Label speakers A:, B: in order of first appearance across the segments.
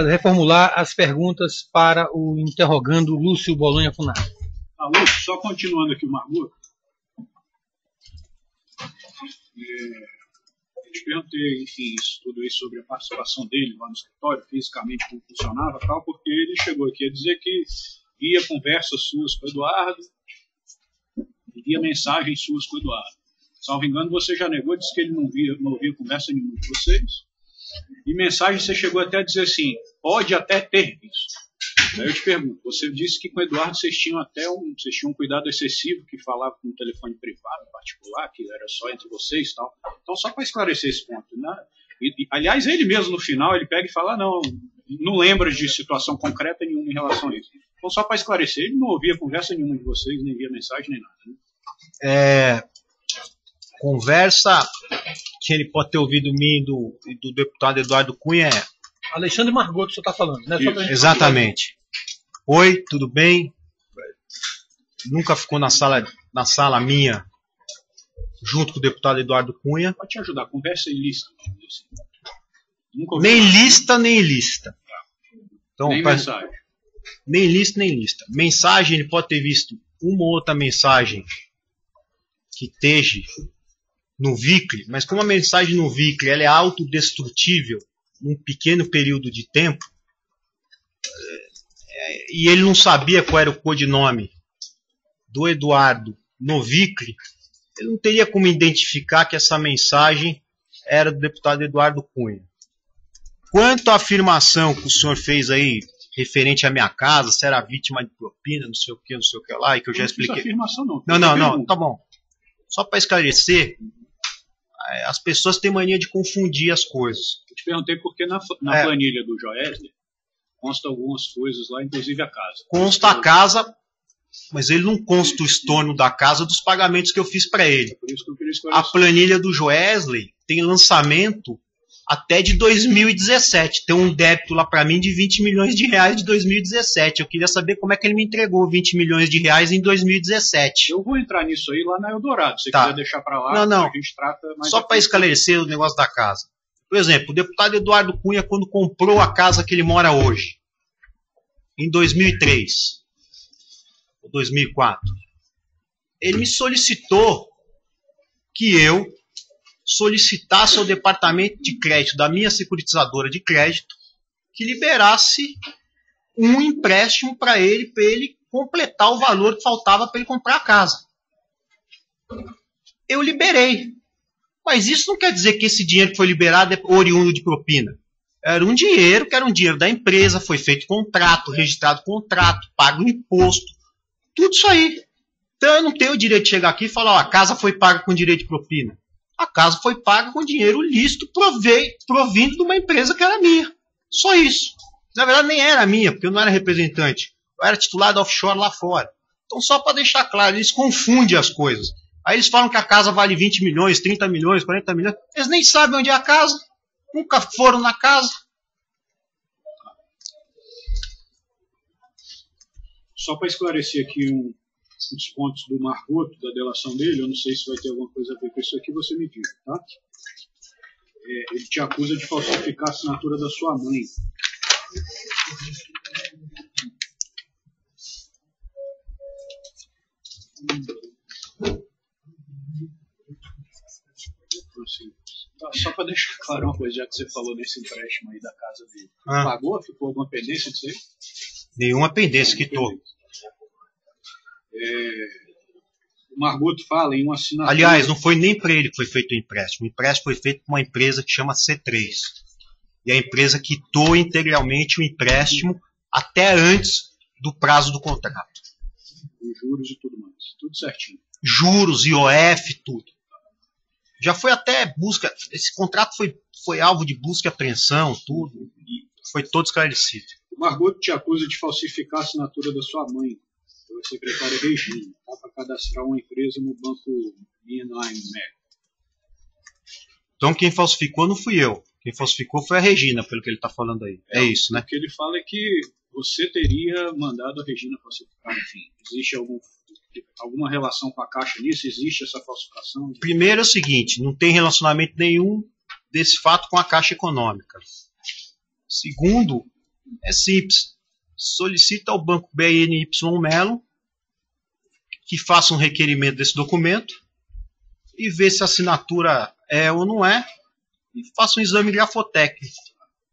A: reformular as perguntas para o interrogando Lúcio Bolonha Funari.
B: Lúcio, só continuando aqui o Margot. Eu te perguntei, enfim, tudo isso sobre a participação dele lá no escritório, fisicamente como funcionava e tal, porque ele chegou aqui a dizer que via conversas suas com o Eduardo, via mensagens suas com o Eduardo. Salvo engano, você já negou, disse que ele não ouvia conversa nenhuma de vocês. E mensagem você chegou até a dizer assim, pode até ter visto. Aí eu te pergunto, você disse que com o Eduardo vocês tinham um cuidado excessivo, que falava com um telefone privado, particular, que era só entre vocês e tal. Então, só para esclarecer esse ponto, né? Aliás, ele mesmo no final, ele pega e fala, não lembra de situação concreta nenhuma em relação a isso. Então, só para esclarecer, ele não ouvia conversa nenhuma de vocês, nem via mensagem, nem nada, né?
C: Conversa que ele pode ter ouvido mim do deputado Eduardo Cunha
A: Alexandre Margot, que você está falando, né?
C: Exatamente. Oi, tudo bem? Nunca ficou na sala minha, junto com o deputado Eduardo Cunha.
B: Pode te ajudar, conversa em lista.
C: Nem lista, nem lista. Então,
B: nem mensagem.
C: Nem lista, nem lista. Mensagem, ele pode ter visto uma ou outra mensagem que esteja no VICLE, mas como a mensagem no VICLE ela é autodestrutível num pequeno período de tempo, e ele não sabia qual era o codinome do Eduardo no VICLE, ele não teria como identificar que essa mensagem era do deputado Eduardo Cunha. Quanto à afirmação que o senhor fez aí, referente à minha casa, se era vítima de propina, não sei o que lá, e que eu já expliquei.
B: Afirmação,
C: não, tá bom. Só para esclarecer, as pessoas têm mania de confundir as coisas.
B: Eu te perguntei porque na planilha do Joesley consta algumas coisas lá, inclusive a casa.
C: Consta a casa, mas ele não consta o estorno da casa dos pagamentos que eu fiz para ele.
B: Por isso que eu queria esclarecer.
C: A planilha do Joesley tem lançamento até de 2017. Tem um débito lá para mim de 20 milhões de reais de 2017. Eu queria saber como é que ele me entregou 20 milhões de reais em 2017.
B: Eu vou entrar nisso aí lá na Eldorado. Se você quiser deixar para lá, a gente trata mais.
C: Só para esclarecer o negócio da casa. Por exemplo, o deputado Eduardo Cunha, quando comprou a casa que ele mora hoje, em 2003 ou 2004, ele me solicitou que eu solicitasse ao departamento de crédito da minha securitizadora de crédito que liberasse um empréstimo para ele completar o valor que faltava para ele comprar a casa. Eu liberei. Mas isso não quer dizer que esse dinheiro que foi liberado é oriundo de propina. Era um dinheiro que era um dinheiro da empresa, foi feito contrato, registrado contrato, pago imposto, tudo isso aí. Então eu não tenho o direito de chegar aqui e falar, a casa foi paga com direito de propina. A casa foi paga com dinheiro lícito provindo de uma empresa que era minha. Só isso. Na verdade nem era minha, porque eu não era representante. Eu era titular da offshore lá fora. Então só para deixar claro, eles confundem as coisas. Aí eles falam que a casa vale 20 milhões, 30 milhões, 40 milhões. Eles nem sabem onde é a casa. Nunca foram na casa.
B: Só para esclarecer aqui uns pontos do Margot, da delação dele, eu não sei se vai ter alguma coisa a ver com isso aqui, você me diga, tá? Ele te acusa de falsificar a assinatura da sua mãe. Só para deixar claro uma coisa, já que você falou nesse empréstimo aí da casa dele. Pagou? Ficou alguma pendência disso aí?
C: Nenhuma pendência, quitou.
B: O Margot fala em uma assinatura...
C: Aliás, não foi nem para ele que foi feito o empréstimo. O empréstimo foi feito por uma empresa que chama C3. E a empresa quitou integralmente o empréstimo até antes do prazo do contrato.
B: Os juros e tudo mais. Tudo certinho.
C: Juros, IOF, tudo. Já foi até busca... Esse contrato foi alvo de busca e apreensão, tudo. E foi todo esclarecido.
B: O Margot te acusa de falsificar a assinatura da sua mãe, pela secretária Regina, tá? Para cadastrar uma empresa no banco INAIM.
C: Então quem falsificou não fui eu. Quem falsificou foi a Regina, pelo que ele está falando aí. É isso, né?
B: O que ele fala é que você teria mandado a Regina falsificar, enfim. Existe alguma relação com a Caixa nisso? Existe essa falsificação?
C: Primeiro é o seguinte, não tem relacionamento nenhum desse fato com a Caixa Econômica. Segundo, É simples. Solicita ao Banco BNY Mellon que faça um requerimento desse documento e vê se a assinatura é ou não é, e faça um exame grafotécnico.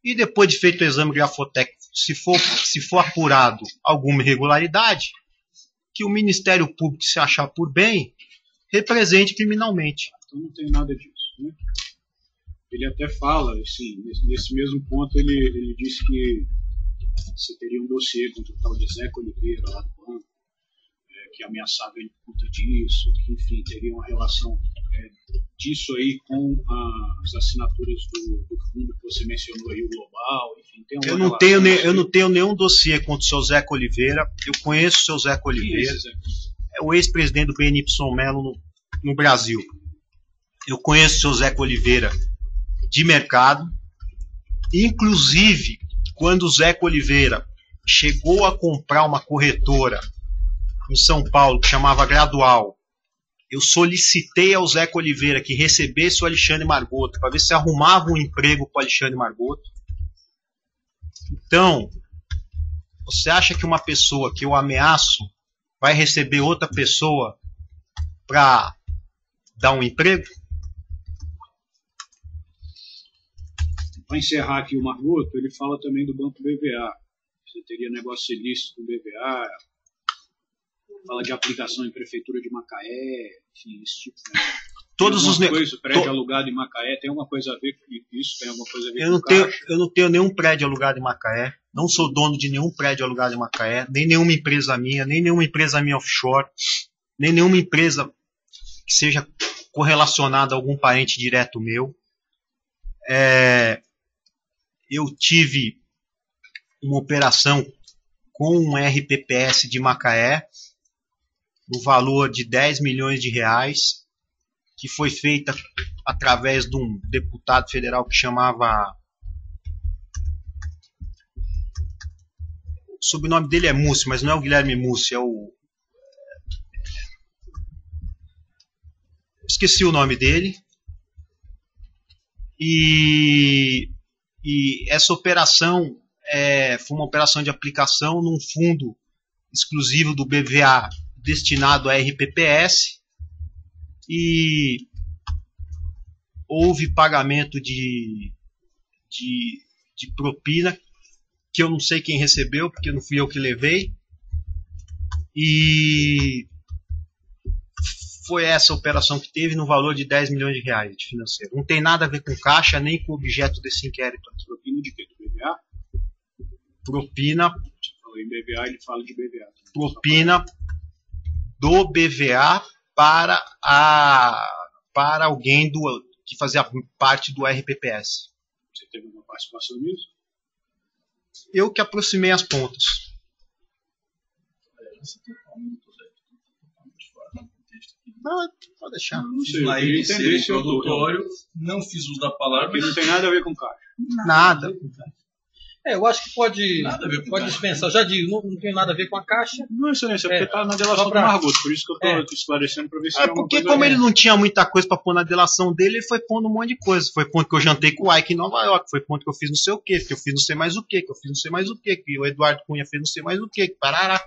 C: E depois de feito o exame grafotécnico, se for apurado alguma irregularidade, que o Ministério Público, se achar por bem, represente criminalmente.
B: Então não tem nada disso, né? Ele até fala, assim, nesse mesmo ponto, ele disse que você teria um dossiê contra o tal de Zé Oliveira lá do banco, que ameaçava ele por conta disso, que, enfim, teria uma relação disso aí com as assinaturas do fundo que você mencionou aí, o Global, enfim, tem
C: eu não tenho nenhum dossiê contra o seu Zé Oliveira. Eu conheço o seu Zé Oliveira. É o ex-presidente do BNY Mellon no Brasil. Eu conheço o seu Zé Oliveira de mercado. Inclusive, quando o Zé Oliveira chegou a comprar uma corretora em São Paulo, que chamava Gradual, eu solicitei ao Zé Oliveira que recebesse o Alexandre Margoto, para ver se arrumava um emprego para o Alexandre Margoto. Então, você acha que uma pessoa que eu ameaço vai receber outra pessoa para dar um emprego?
B: Para encerrar aqui o Margoto, ele fala também do Banco BVA. Você teria negócio ilícito com o BVA, fala de aplicação em Prefeitura de Macaé, enfim, esse tipo de
C: todos os
B: coisa, prédio alugado em Macaé, tem alguma coisa a ver com isso? Tem alguma coisa a ver
C: eu não tenho nenhum prédio alugado em Macaé, não sou dono de nenhum prédio alugado em Macaé, nem nenhuma empresa minha, nem nenhuma empresa minha offshore, nem nenhuma empresa que seja correlacionada a algum parente direto meu. Eu tive uma operação com um RPPS de Macaé, no valor de 10 milhões de reais, que foi feita através de um deputado federal que chamava... O sobrenome dele é Múcio, mas não é o Guilherme Múcio, é o... Esqueci o nome dele. E essa operação foi uma operação de aplicação num fundo exclusivo do BVA destinado a RPPS, e houve pagamento de propina, que eu não sei quem recebeu, porque não fui eu que levei, e foi essa operação que teve no valor de 10 milhões de reais de financeiro. Não tem nada a ver com caixa, nem com o objeto desse inquérito.
B: Propina de quê? Do BVA?
C: Propina.
B: Você falou em BVA, ele fala de BVA.
C: Propina do BVA para alguém que fazia parte do RPPS.
B: Você teve uma participação nisso?
C: Eu que aproximei as pontas. Não, pode deixar.
B: Não sei, eu queria entender esse
D: auditório, não fiz uso da palavra.
B: Porque não tem nada a ver com caixa.
C: Nada.
A: Eu acho que pode dispensar. Eu já digo, não tem nada a ver com a caixa.
B: Não, excelência, porque está na delação do Margoto, por isso que eu estou esclarecendo para ver se
C: porque como ele não tinha muita coisa para pôr na delação dele, ele foi pondo um monte de coisa. Foi ponto que eu jantei com o Ike em Nova York, foi ponto que eu fiz não sei o quê, que eu fiz não sei mais o quê, que eu fiz não sei mais o quê, que o Eduardo Cunha fez não sei mais o quê, que parará.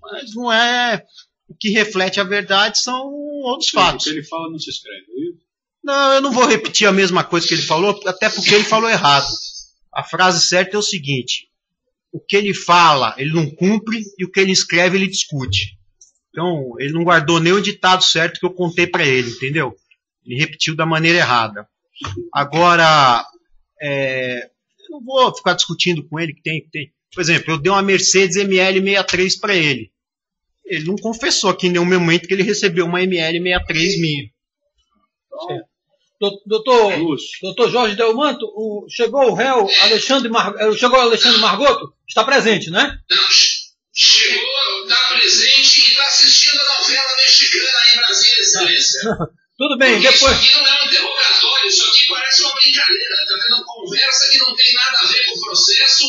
C: Mas não é... O que reflete a verdade são outros fatos.
B: O que ele fala não se escreve, viu?
C: Não, eu não vou repetir a mesma coisa que ele falou, até porque ele falou errado. A frase certa é o seguinte: o que ele fala, ele não cumpre, e o que ele escreve, ele discute. Então, ele não guardou nem o ditado certo que eu contei para ele, entendeu? Ele repetiu da maneira errada. Agora, eu não vou ficar discutindo com ele que tem. Por exemplo, eu dei uma Mercedes ML63 para ele. Ele não confessou aqui em nenhum momento que ele recebeu uma ML63 minha.
A: Doutor Jorge Delmanto, chegou o réu Alexandre Margoto? Está presente, né?
E: Não, chegou, está presente e está assistindo a novela mexicana aí em Brasília, excelência.
A: Tudo bem,
E: porque
A: depois...
E: Isso aqui não é um interrogatório, isso aqui parece uma brincadeira, está tendo uma conversa que não tem nada a ver com o processo.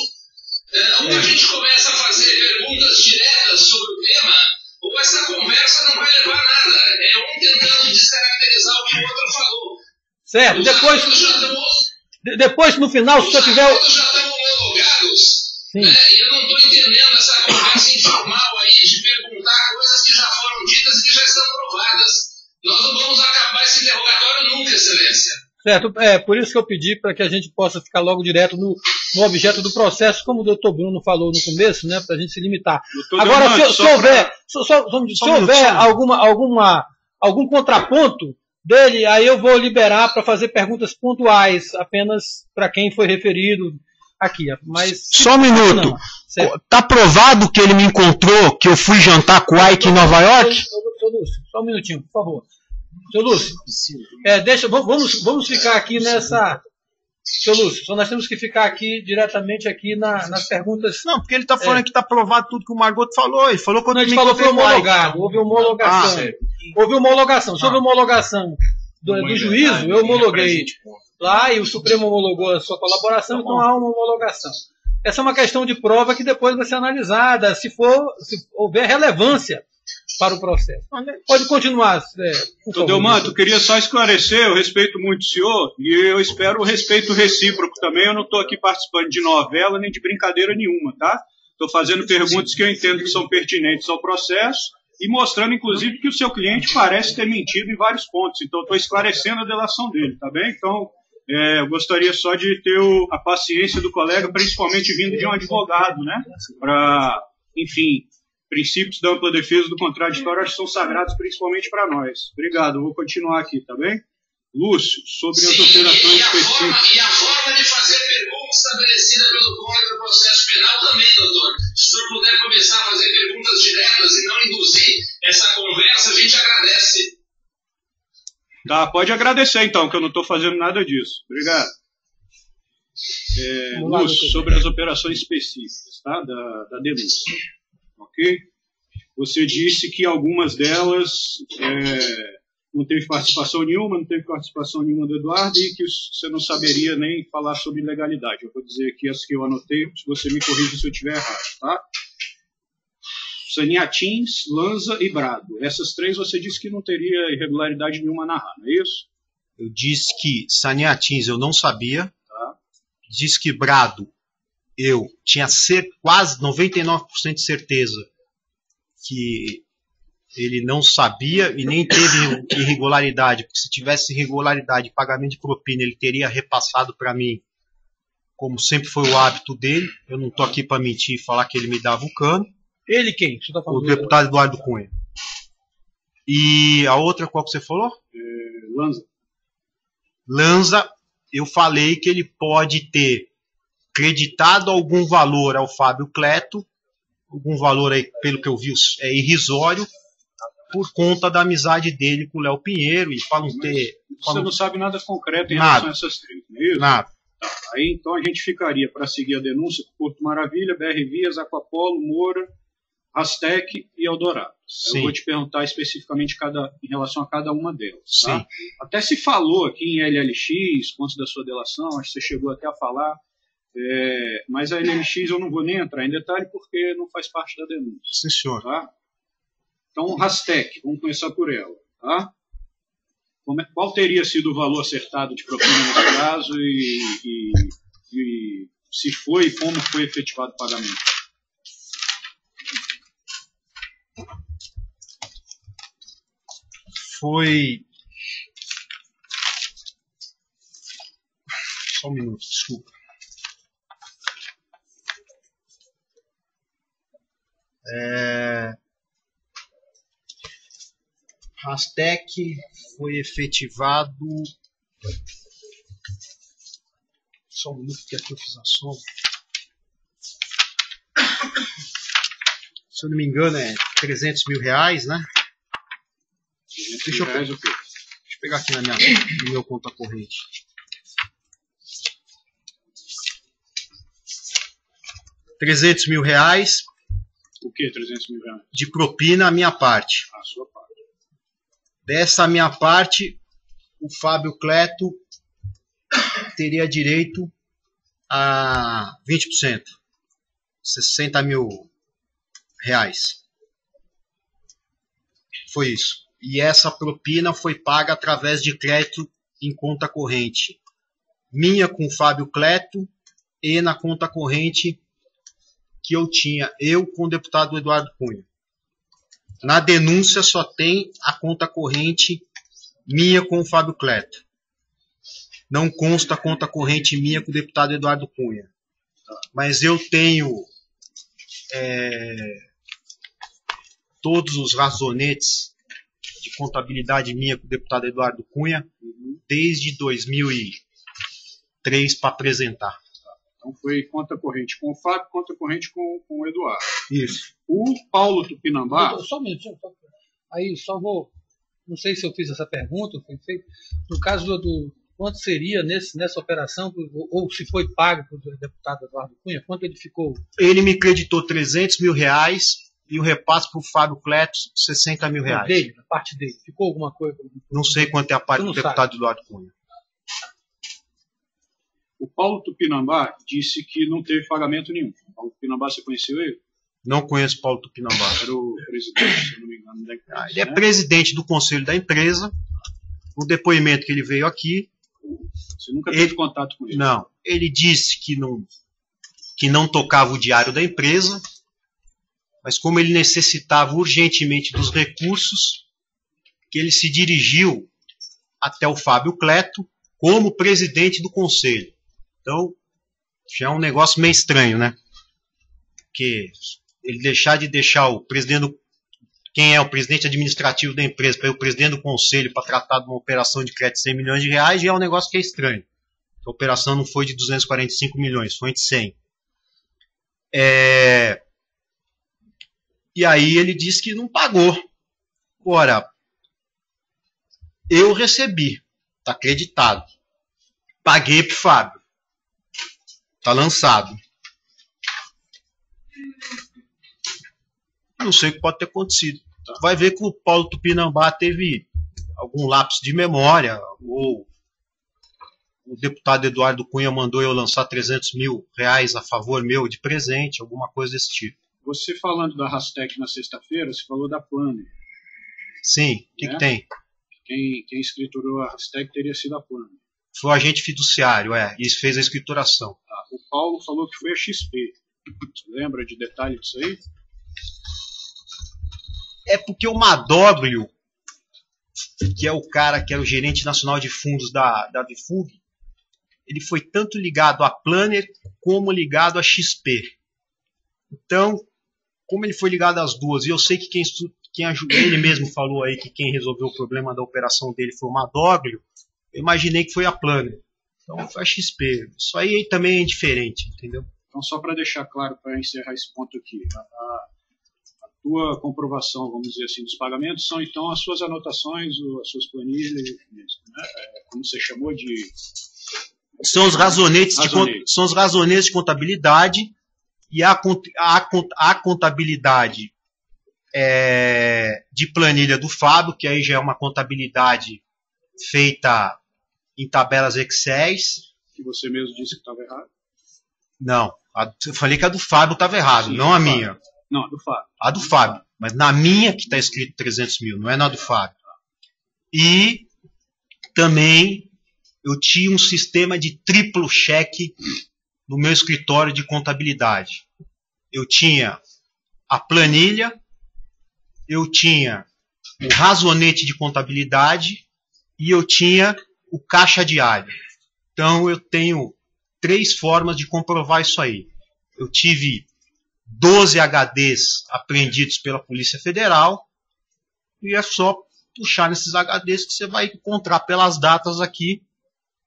E: Ou a gente começa a fazer perguntas diretas sobre o tema, ou essa conversa não vai levar a nada. É um tentando descaracterizar o que o outro falou.
A: Certo, depois no final, se o senhor tiver...
E: Os já estão homologados.
A: Sim.
E: E eu não estou entendendo essa conversa informal aí de perguntar coisas que já foram ditas e que já estão provadas. Nós não vamos acabar esse interrogatório nunca, Excelência.
A: Certo, por isso que eu pedi para que a gente possa ficar logo direto no objeto do processo, como o doutor Bruno falou no começo, né, para a gente se limitar. Agora, se houver algum contraponto dele, aí eu vou liberar para fazer perguntas pontuais, apenas para quem foi referido aqui. Mas,
C: só um minuto. Está provado que ele me encontrou, que eu fui jantar com o Ike em Nova York?
A: Seu Lúcio, só um minutinho, por favor. Seu Lúcio, vamos ficar aqui nessa... Seu Lúcio, só nós temos que ficar aqui, diretamente aqui nas perguntas...
C: Não, porque ele está falando que está provado tudo que o Margoto falou. Ele falou quando
A: ele falou que foi homologado. Houve homologação. Houve homologação. Se houve homologação do juízo, eu homologuei lá e o Supremo homologou a sua colaboração, então há uma homologação. Essa é uma questão de prova que depois vai ser analisada, se houver relevância para o processo. Pode continuar.
B: Doutor Delmanto, eu queria só esclarecer, eu respeito muito o senhor e eu espero o respeito recíproco também. Eu não estou aqui participando de novela nem de brincadeira nenhuma, tá? Estou fazendo perguntas que eu entendo que são pertinentes ao processo e mostrando, inclusive, que o seu cliente parece ter mentido em vários pontos. Então, estou esclarecendo a delação dele, tá bem? Então, eu gostaria só de ter a paciência do colega, principalmente vindo de um advogado, né? Para, enfim... princípios da ampla defesa do contraditório acho que são sagrados principalmente para nós. Obrigado, eu vou continuar aqui, tá bem? Lúcio, sobre as operações específicas.
E: E a forma de fazer pergunta estabelecida pelo Código do Processo Penal também, doutor. Se o senhor puder começar a fazer perguntas diretas e não induzir essa conversa, a gente agradece.
B: Tá, pode agradecer então, que eu não estou fazendo nada disso. Obrigado. Lúcio, sobre as operações específicas, tá? Da denúncia. Ok? Você disse que algumas delas não teve participação nenhuma do Eduardo e que você não saberia nem falar sobre legalidade. Eu vou dizer aqui as que eu anotei, se você me corrija se eu estiver errado, tá? Saniatins, Lanza e Brado. Essas três você disse que não teria irregularidade nenhuma na RA, não é isso?
C: Eu disse que Saniatins eu não sabia.
B: Tá.
C: Disse que Brado eu tinha quase 99% de certeza que ele não sabia e nem teve irregularidade, porque se tivesse irregularidade de pagamento de propina, ele teria repassado para mim, como sempre foi o hábito dele. Eu não estou aqui para mentir e falar que ele me dava o cano.
A: Ele quem? Você tá falando
C: o deputado Eduardo Cunha. E a outra, qual que você falou?
B: Lanza.
C: Lanza, eu falei que ele pode ter creditado algum valor ao Fábio Cleto, algum valor aí, pelo que eu vi, é irrisório, por conta da amizade dele com o Léo Pinheiro, e para não ter...
B: Você não sabe nada concreto em relação a essas três, não é isso?
C: Nada.
B: Tá. Aí então a gente ficaria, para seguir a denúncia, Porto Maravilha, BR Vias, Aquapolo, Moura, Rastec e Eldorado.
C: Sim.
B: Eu vou te perguntar especificamente em relação a cada uma delas. Tá?
C: Sim.
B: Até se falou aqui em LLX, pontos da sua delação, acho que você chegou até a falar, mas a LLX eu não vou nem entrar em detalhe porque não faz parte da denúncia.
C: Sim, senhor.
B: Tá? Então, Rastec, vamos começar por ela. Tá? Qual teria sido o valor acertado de propina nesse caso e se foi e como foi efetivado o pagamento?
C: Foi... Só um minuto, desculpa. Rastec foi efetivado... Só um minuto que aqui eu fiz a soma. Se eu não me engano é 300 mil reais, né? Deixa eu pegar aqui no meu conta corrente. R$300 mil.
B: O que 300 mil reais?
C: De propina a minha parte.
B: A sua parte.
C: Dessa minha parte, o Fábio Cleto teria direito a 20%. 60 mil reais. Foi isso. E essa propina foi paga através de crédito em conta corrente. Minha com o Fábio Cleto e na conta corrente que eu tinha, eu com o deputado Eduardo Cunha. Na denúncia só tem a conta corrente minha com o Fábio Cleto. Não consta a conta corrente minha com o deputado Eduardo Cunha. Mas eu tenho todos os razonetes de contabilidade minha com o deputado Eduardo Cunha desde 2003 para apresentar.
B: Então foi conta corrente com o Fábio, conta corrente com o Eduardo.
C: Isso.
B: O Paulo Tupinambá...
A: Só um minutinho. Aí só vou... Não sei se eu fiz essa pergunta, foi feito. No caso do quanto seria nessa operação, ou se foi pago para o deputado Eduardo Cunha, quanto ele ficou?
C: Ele me creditou 300 mil reais e o repasse para o Fábio Cleto, 60 mil reais.
A: Dele, a parte dele. Ficou alguma coisa?
C: Não sei quanto é a parte do deputado Eduardo Cunha.
B: O Paulo Tupinambá disse que não teve pagamento nenhum. O Paulo Tupinambá, você conheceu ele?
C: Não conheço Paulo Tupinambá.
B: Era o presidente, se não me engano, da empresa.
C: Ele é presidente do conselho da empresa. No depoimento que ele veio aqui...
B: Você nunca teve contato com ele?
C: Não. Ele disse que não tocava o diário da empresa, mas como ele necessitava urgentemente dos recursos, que ele se dirigiu até o Fábio Cleto como presidente do conselho. Então, já é um negócio meio estranho, né? Porque ele deixar o presidente, quem é o presidente administrativo da empresa, para o presidente do conselho para tratar de uma operação de crédito de 100 milhões de reais, já é um negócio que é estranho. A operação não foi de 245 milhões, foi de 100. E aí ele disse que não pagou. Ora, eu recebi, está acreditado. Paguei para o Fábio. Está lançado. Não sei o que pode ter acontecido. Vai ver que o Paulo Tupinambá teve algum lapso de memória, ou o deputado Eduardo Cunha mandou eu lançar 300 mil reais a favor meu de presente, alguma coisa desse tipo.
B: Você falando da Rastec na sexta-feira, você falou da Planner.
C: Sim, o que tem?
B: Quem escriturou a Rastec teria sido a Planner.
C: Foi o agente fiduciário, e fez a escrituração.
B: O Paulo falou que foi a XP. Você lembra de detalhe disso aí?
C: É porque o Madóglio, que é o cara que era o gerente nacional de fundos da Vifug, ele foi tanto ligado à Planner como ligado à XP. Então, como ele foi ligado às duas, e eu sei que quem ajudou, ele mesmo falou aí que quem resolveu o problema da operação dele foi o Madóglio, eu imaginei que foi a Planner. Então foi a XP. Isso aí também é indiferente, entendeu?
B: Então, só para deixar claro, para encerrar esse ponto aqui, a tua comprovação, vamos dizer assim, dos pagamentos são, então, as suas anotações, as suas planilhas, né? Como você chamou de...
C: São os razonetes de contabilidade, e a contabilidade de planilha do Fábio, que aí já é uma contabilidade feita em tabelas Excel.
B: Que você mesmo disse que estava errado?
C: Não, eu falei que a do Fábio estava errado,
B: sim,
C: não a minha.
B: Não, a do Fábio.
C: A do Fábio, mas na minha que está escrito 300 mil, não é na do Fábio. E também eu tinha um sistema de triplo cheque no meu escritório de contabilidade. Eu tinha a planilha, eu tinha o razonete de contabilidade e eu tinha o caixa diário. Então eu tenho 3 formas de comprovar isso aí. Eu tive 12 HDs apreendidos pela Polícia Federal e é só puxar nesses HDs que você vai encontrar pelas datas aqui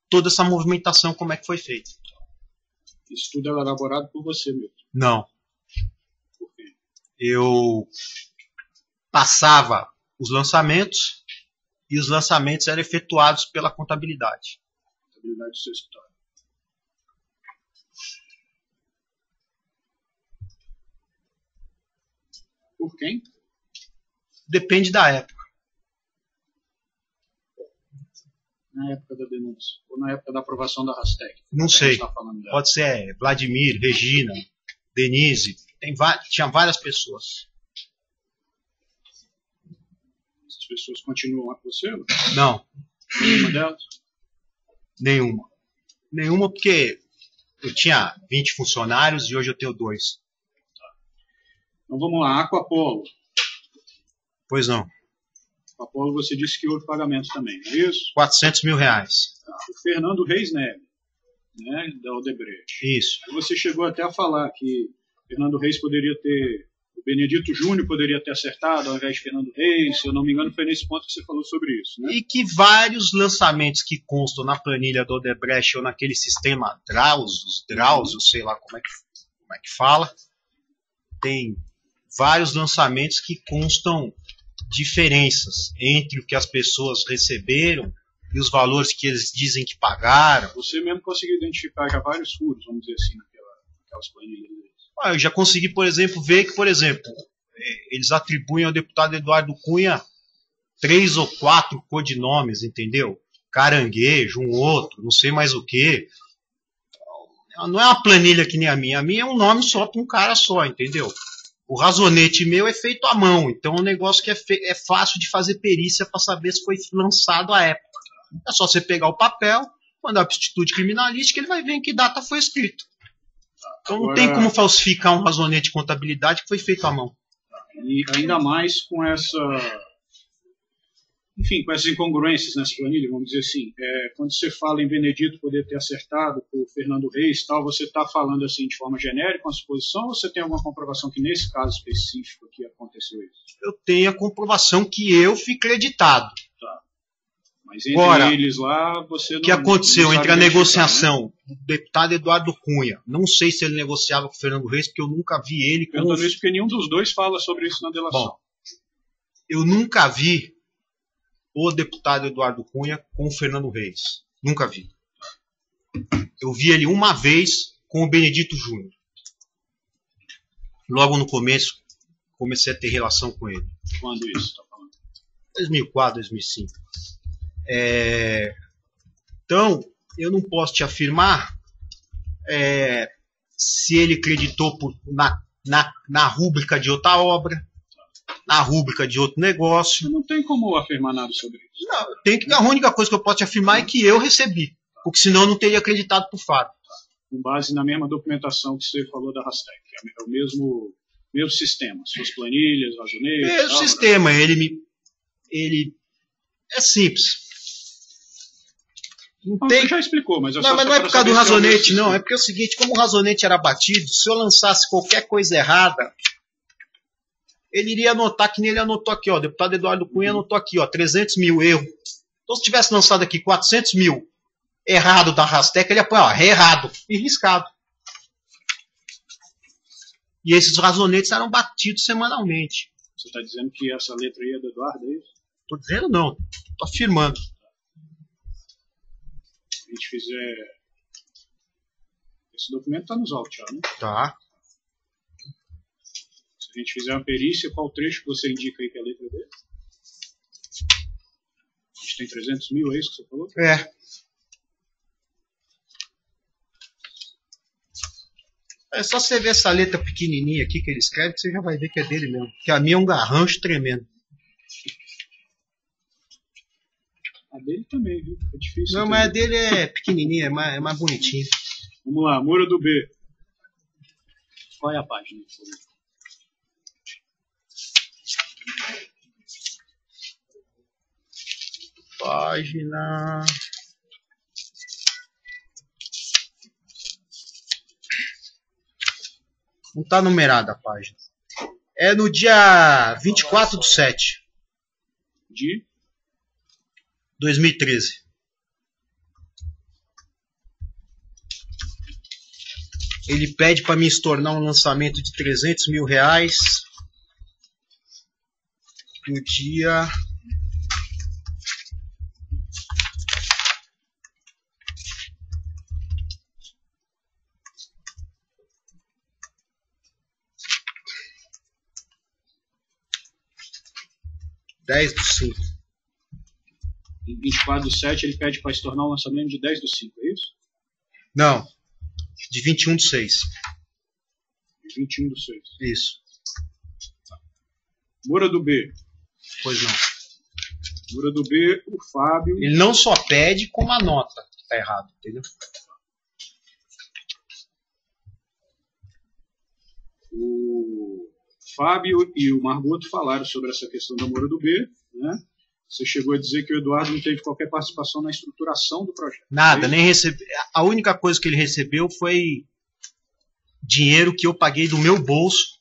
C: toda essa movimentação, como é que foi feita.
B: Isso tudo é elaborado por você mesmo?
C: Não.
B: Por quê?
C: Eu passava os lançamentos e os lançamentos eram efetuados pela contabilidade.
B: Contabilidade do seu escritório. Por quem?
C: Depende da época.
B: Na época da denúncia? Ou na época da aprovação da Rastec?
C: Não sei. Pode ser Vladimir, Regina, Denise. Tinha várias pessoas.
B: Essas pessoas continuam lá com você?
C: Não.
B: Nenhuma delas?
C: Nenhuma. Nenhuma porque eu tinha 20 funcionários e hoje eu tenho 2.
B: Então vamos lá, Aquapolo.
C: Pois não.
B: Aquapolo, você disse que houve pagamento também, não é isso?
C: 400 mil reais.
B: O Fernando Reis Neves, né, da Odebrecht.
C: Isso.
B: Aí você chegou até a falar que Fernando Reis poderia ter, o Benedito Júnior poderia ter acertado ao invés de Fernando Reis, se eu não me engano foi nesse ponto que você falou sobre isso, né?
C: E que vários lançamentos que constam na planilha do Odebrecht ou naquele sistema Drauzio, sei lá como é que fala, tem vários lançamentos que constam diferenças entre o que as pessoas receberam e os valores que eles dizem que pagaram.
B: Você mesmo conseguiu identificar já vários furos, vamos dizer assim, naquelas planilhas deles.
C: Eu já consegui, por exemplo, ver que, por exemplo, eles atribuem ao deputado Eduardo Cunha 3 ou 4 codinomes, entendeu? Caranguejo, um outro, não sei mais o que. Não é uma planilha que nem a minha. A minha é um nome só para um cara só, entendeu? O razonete meu é feito à mão, então é um negócio que é fácil de fazer perícia para saber se foi lançado à época. É só você pegar o papel, mandar para o Instituto Criminalística, ele vai ver em que data foi escrito. Então não tem como falsificar um razonete de contabilidade que foi feito à mão.
B: E ainda mais com com essas incongruências nessa planilha, vamos dizer assim, quando você fala em Benedito poder ter acertado por Fernando Reis, tal, você está falando assim de forma genérica, uma suposição, ou você tem alguma comprovação que nesse caso específico aqui aconteceu isso?
C: Eu tenho a comprovação que eu fui creditado.
B: Tá. Mas entre
C: agora,
B: eles lá, você não...
C: O que aconteceu entre a negociação
B: do
C: deputado Eduardo Cunha, não sei se ele negociava com o Fernando Reis, porque eu nunca vi ele...
B: Perguntando isso porque nenhum dos dois fala sobre isso na delação.
C: Bom, eu nunca vi o deputado Eduardo Cunha com o Fernando Reis. Nunca vi. Eu vi ele uma vez com o Benedito Júnior. Logo no começo, comecei a ter relação com ele.
B: Quando isso? Tá falando?
C: 2004, 2005. Então, eu não posso te afirmar se ele creditou na rúbrica de outra obra, na rúbrica de outro negócio.
B: Não tem como afirmar nada sobre isso.
C: Não, a única coisa que eu posso te afirmar é que eu recebi, porque senão eu não teria acreditado por fato.
B: Com base na mesma documentação que você falou da Rastec, é o mesmo sistema, suas planilhas, razonetes...
C: É o sistema, ele é simples.
B: Você já explicou, mas...
C: Mas não é por causa do razonete, não. É porque é o seguinte, como o razonete era batido, se eu lançasse qualquer coisa errada, ele iria anotar que nem ele anotou aqui, ó. O deputado Eduardo Cunha anotou aqui, ó, 300 mil erro. Então se tivesse lançado aqui 400 mil errado da Rastec, ele ia pôr, ó, errado e riscado. E esses razonetes eram batidos semanalmente.
B: Você está dizendo que essa letra aí é do Eduardo, é isso?
C: Estou dizendo não, estou afirmando.
B: Se a gente fizer... Esse documento está nos autos já, né?
C: Tá.
B: Se a gente fizer uma perícia, qual trecho que você indica aí que é a letra dele? A gente tem 300 mil, é isso que você falou?
C: É só você ver essa letra pequenininha aqui que ele escreve, que você já vai ver que é dele mesmo. Que a minha é um garrancho tremendo.
B: A dele também, viu? É difícil.
C: Não, mas a dele é pequenininha, é mais bonitinho.
B: Vamos lá, Mura do B. Qual é a página?
C: Página... Não está numerada a página. É no dia 24/7
B: de
C: 2013. Ele pede para mim se tornar um lançamento de 300 mil reais no dia...
B: Em 24/7 ele pede para se tornar um lançamento de 10/5, é isso?
C: Não, de 21/6.
B: De 21/6.
C: Isso.
B: Mura do B.
C: Pois não.
B: Mura do B, o Fábio...
C: Ele não só pede, como anota. Tá errado, entendeu?
B: O Fábio e o Margoto falaram sobre essa questão da Moura do B, né? Você chegou a dizer que o Eduardo não teve qualquer participação na estruturação do projeto.
C: Nada, nem recebeu. A única coisa que ele recebeu foi dinheiro que eu paguei do meu bolso,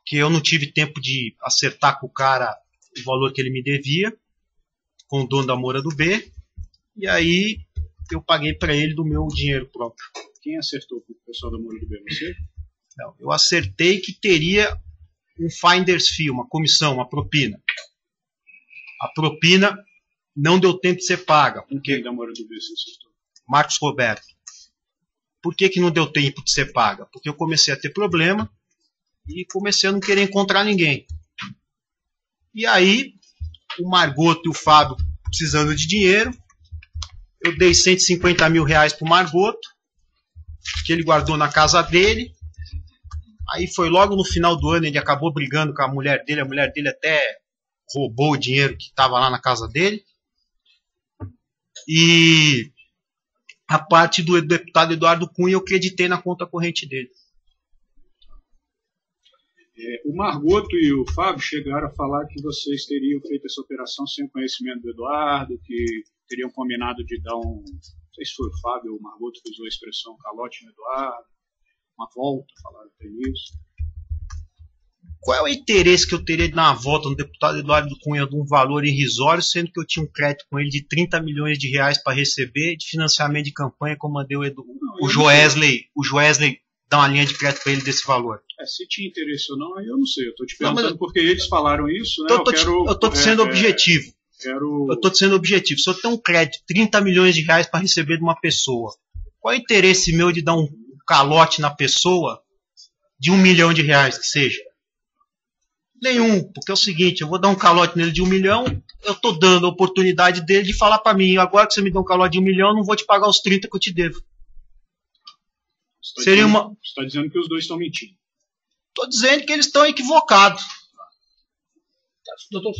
C: que eu não tive tempo de acertar com o cara o valor que ele me devia, com o dono da Moura do B, e aí eu paguei para ele do meu dinheiro próprio.
B: Quem acertou com o pessoal da Moura do B? Você?
C: Não, eu acertei que teria um finder's fee, uma comissão, uma propina. A propina não deu tempo de ser paga.
B: Quem da Moura do B você acertou?
C: Marcos Roberto. Por que não deu tempo de ser paga? Porque eu comecei a ter problema e comecei a não querer encontrar ninguém. E aí, o Margoto e o Fábio precisando de dinheiro, eu dei 150 mil reais para o Margoto, que ele guardou na casa dele. Aí foi logo no final do ano, ele acabou brigando com a mulher dele até roubou o dinheiro que estava lá na casa dele. E a parte do deputado Eduardo Cunha eu acreditei na conta corrente dele.
B: O Margoto e o Fábio chegaram a falar que vocês teriam feito essa operação sem o conhecimento do Eduardo, que teriam combinado de dar um... Não sei se foi o Fábio ou o Margoto que usou a expressão calote no Eduardo, uma volta, falaram até isso.
C: Qual é o interesse que eu teria de dar uma volta no deputado Eduardo Cunha de um valor irrisório, sendo que eu tinha um crédito com ele de 30 milhões de reais para receber de financiamento de campanha, como mandei o Joesley dar uma linha de crédito para ele desse valor?
B: Se tinha interesse ou não, aí eu não sei. Eu estou te perguntando porque eles falaram isso, né?
C: Eu estou sendo objetivo. Eu estou sendo objetivo. Se eu tenho um crédito de 30 milhões de reais para receber de uma pessoa, qual é o interesse meu de dar um calote na pessoa de 1 milhão de reais, que seja? Nenhum, porque é o seguinte, eu vou dar um calote nele de 1 milhão, eu estou dando a oportunidade dele de falar para mim, agora que você me deu um calote de 1 milhão, eu não vou te pagar os 30 que eu te devo.
B: Você está dizendo que os dois estão mentindo.
C: Estou dizendo que eles estão equivocados.
A: Doutor,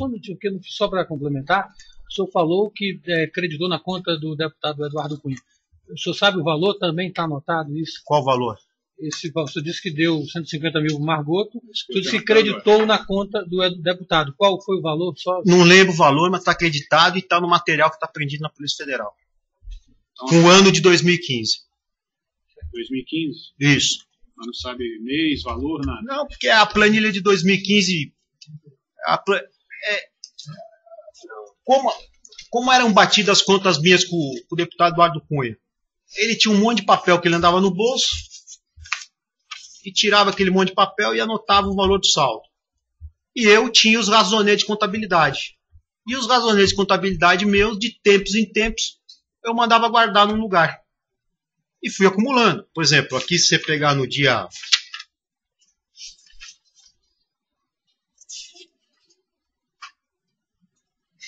A: só para complementar, o senhor falou que creditou na conta do deputado Eduardo Cunha. O senhor sabe o valor? Também está anotado isso?
C: Qual valor?
A: O senhor disse que deu 150 mil para o Margoto, o senhor disse que creditou na conta do deputado. Qual foi o valor?
C: Não lembro o valor, mas está acreditado e está no material que está prendido na Polícia Federal. Com o ano de 2015.
B: 2015?
C: Isso.
B: Mas não sabe mês, valor, nada?
C: Não, porque a planilha de 2015... Como eram batidas as contas minhas com o deputado Eduardo Cunha? Ele tinha um monte de papel que ele andava no bolso e tirava aquele monte de papel e anotava o valor do saldo. E eu tinha os razonetes de contabilidade. E os razonetes de contabilidade meus, de tempos em tempos, eu mandava guardar num lugar. E fui acumulando. Por exemplo, aqui se você pegar no dia...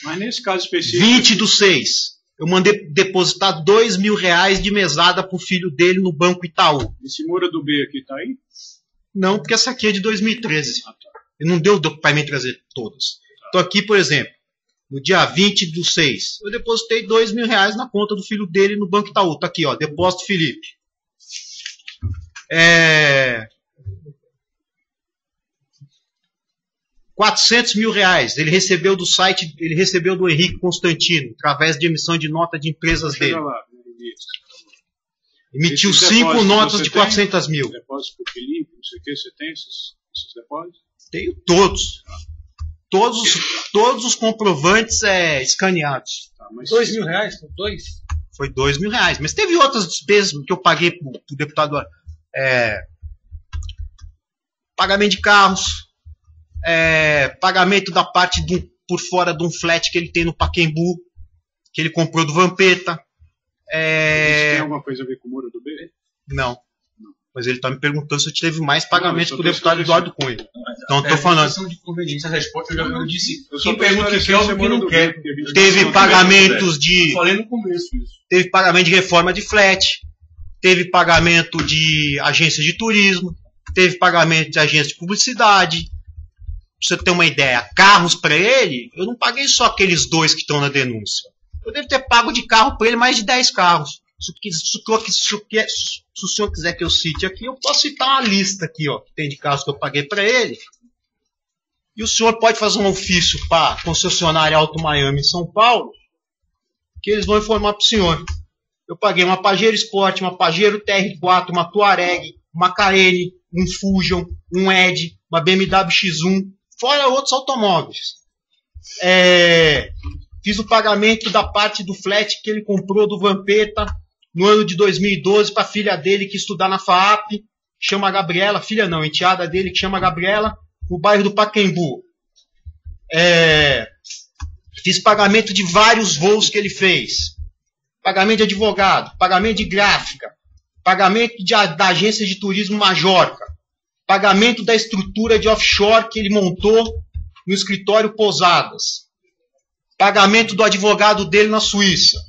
B: Mas nesse caso específico...
C: 20/6. Eu mandei depositar 2 mil reais de mesada para o filho dele no Banco Itaú.
B: Esse Moura do B aqui está aí?
C: Não, porque essa aqui é de 2013. Ele não deu para mim trazer todas. Então aqui, por exemplo, no dia 20/6, eu depositei 2 mil reais na conta do filho dele no Banco Itaú. Está aqui, ó, depósito Felipe. 400 mil reais. Ele recebeu do site, ele recebeu do Henrique Constantino, através de emissão de nota de empresas dele. Emitiu 5 notas de 400 mil.
B: Depósito por Felipe, não sei o que, você tem esses depósitos?
C: Tenho todos. Todos os comprovantes escaneados.
A: Tá, 2 mil reais?
C: Foi 2 mil reais. Mas teve outras despesas que eu paguei para o deputado. Pagamento de carros. Pagamento da parte por fora de um flat que ele tem no Pacaembu, que ele comprou do Vampeta.
B: Isso tem alguma coisa a ver com o Moura do B?
C: Não. Mas ele está me perguntando se eu tive mais pagamentos para o deputado Eduardo Cunha. Então eu estou falando.
D: De conveniência, a resposta eu disse. Quem pergunta que quer, o que não quer.
C: Teve pagamentos de.
D: Falei no começo isso.
C: Teve pagamento de reforma de flat. Teve pagamento de agência de turismo. Teve pagamento de agência de publicidade. Pra você ter uma ideia, carros para ele, eu não paguei só aqueles 2 que estão na denúncia. Eu devo ter pago de carro para ele mais de 10 carros. Se o senhor quiser que eu cite aqui, eu posso citar uma lista aqui, ó, que tem de carros que eu paguei para ele. E o senhor pode fazer um ofício para a concessionária Alto Miami em São Paulo, que eles vão informar para o senhor. Eu paguei uma Pajero Sport, uma Pajero TR4, uma Touareg, uma Cayenne, um Fusion, um Edge, uma BMW X1, fora outros automóveis. Fiz o pagamento da parte do flat que ele comprou do Vampeta no ano de 2012 para a filha dele que estudar na FAAP, chama Gabriela, filha não, enteada dele que chama Gabriela, no bairro do Pacaembu. Fiz pagamento de vários voos que ele fez. Pagamento de advogado, pagamento de gráfica, pagamento da agência de turismo Majorca, pagamento da estrutura de offshore que ele montou no escritório Pousadas, pagamento do advogado dele na Suíça.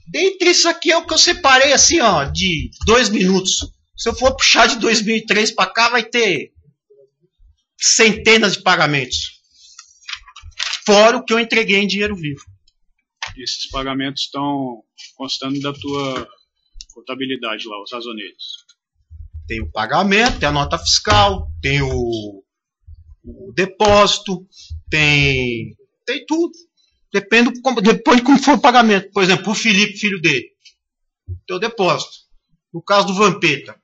C: Dentre isso aqui é o que eu separei assim, ó, de 2 minutos. Se eu for puxar de 2003 para cá, vai ter centenas de pagamentos. Fora o que eu entreguei em dinheiro vivo.
B: E esses pagamentos estão constando da tua contabilidade lá, os razonetes?
C: Tem o pagamento, tem a nota fiscal, tem o depósito, tem tudo. Depende de como for o pagamento. Por exemplo, o Felipe, filho dele, tem o depósito. No caso do Vampeta, é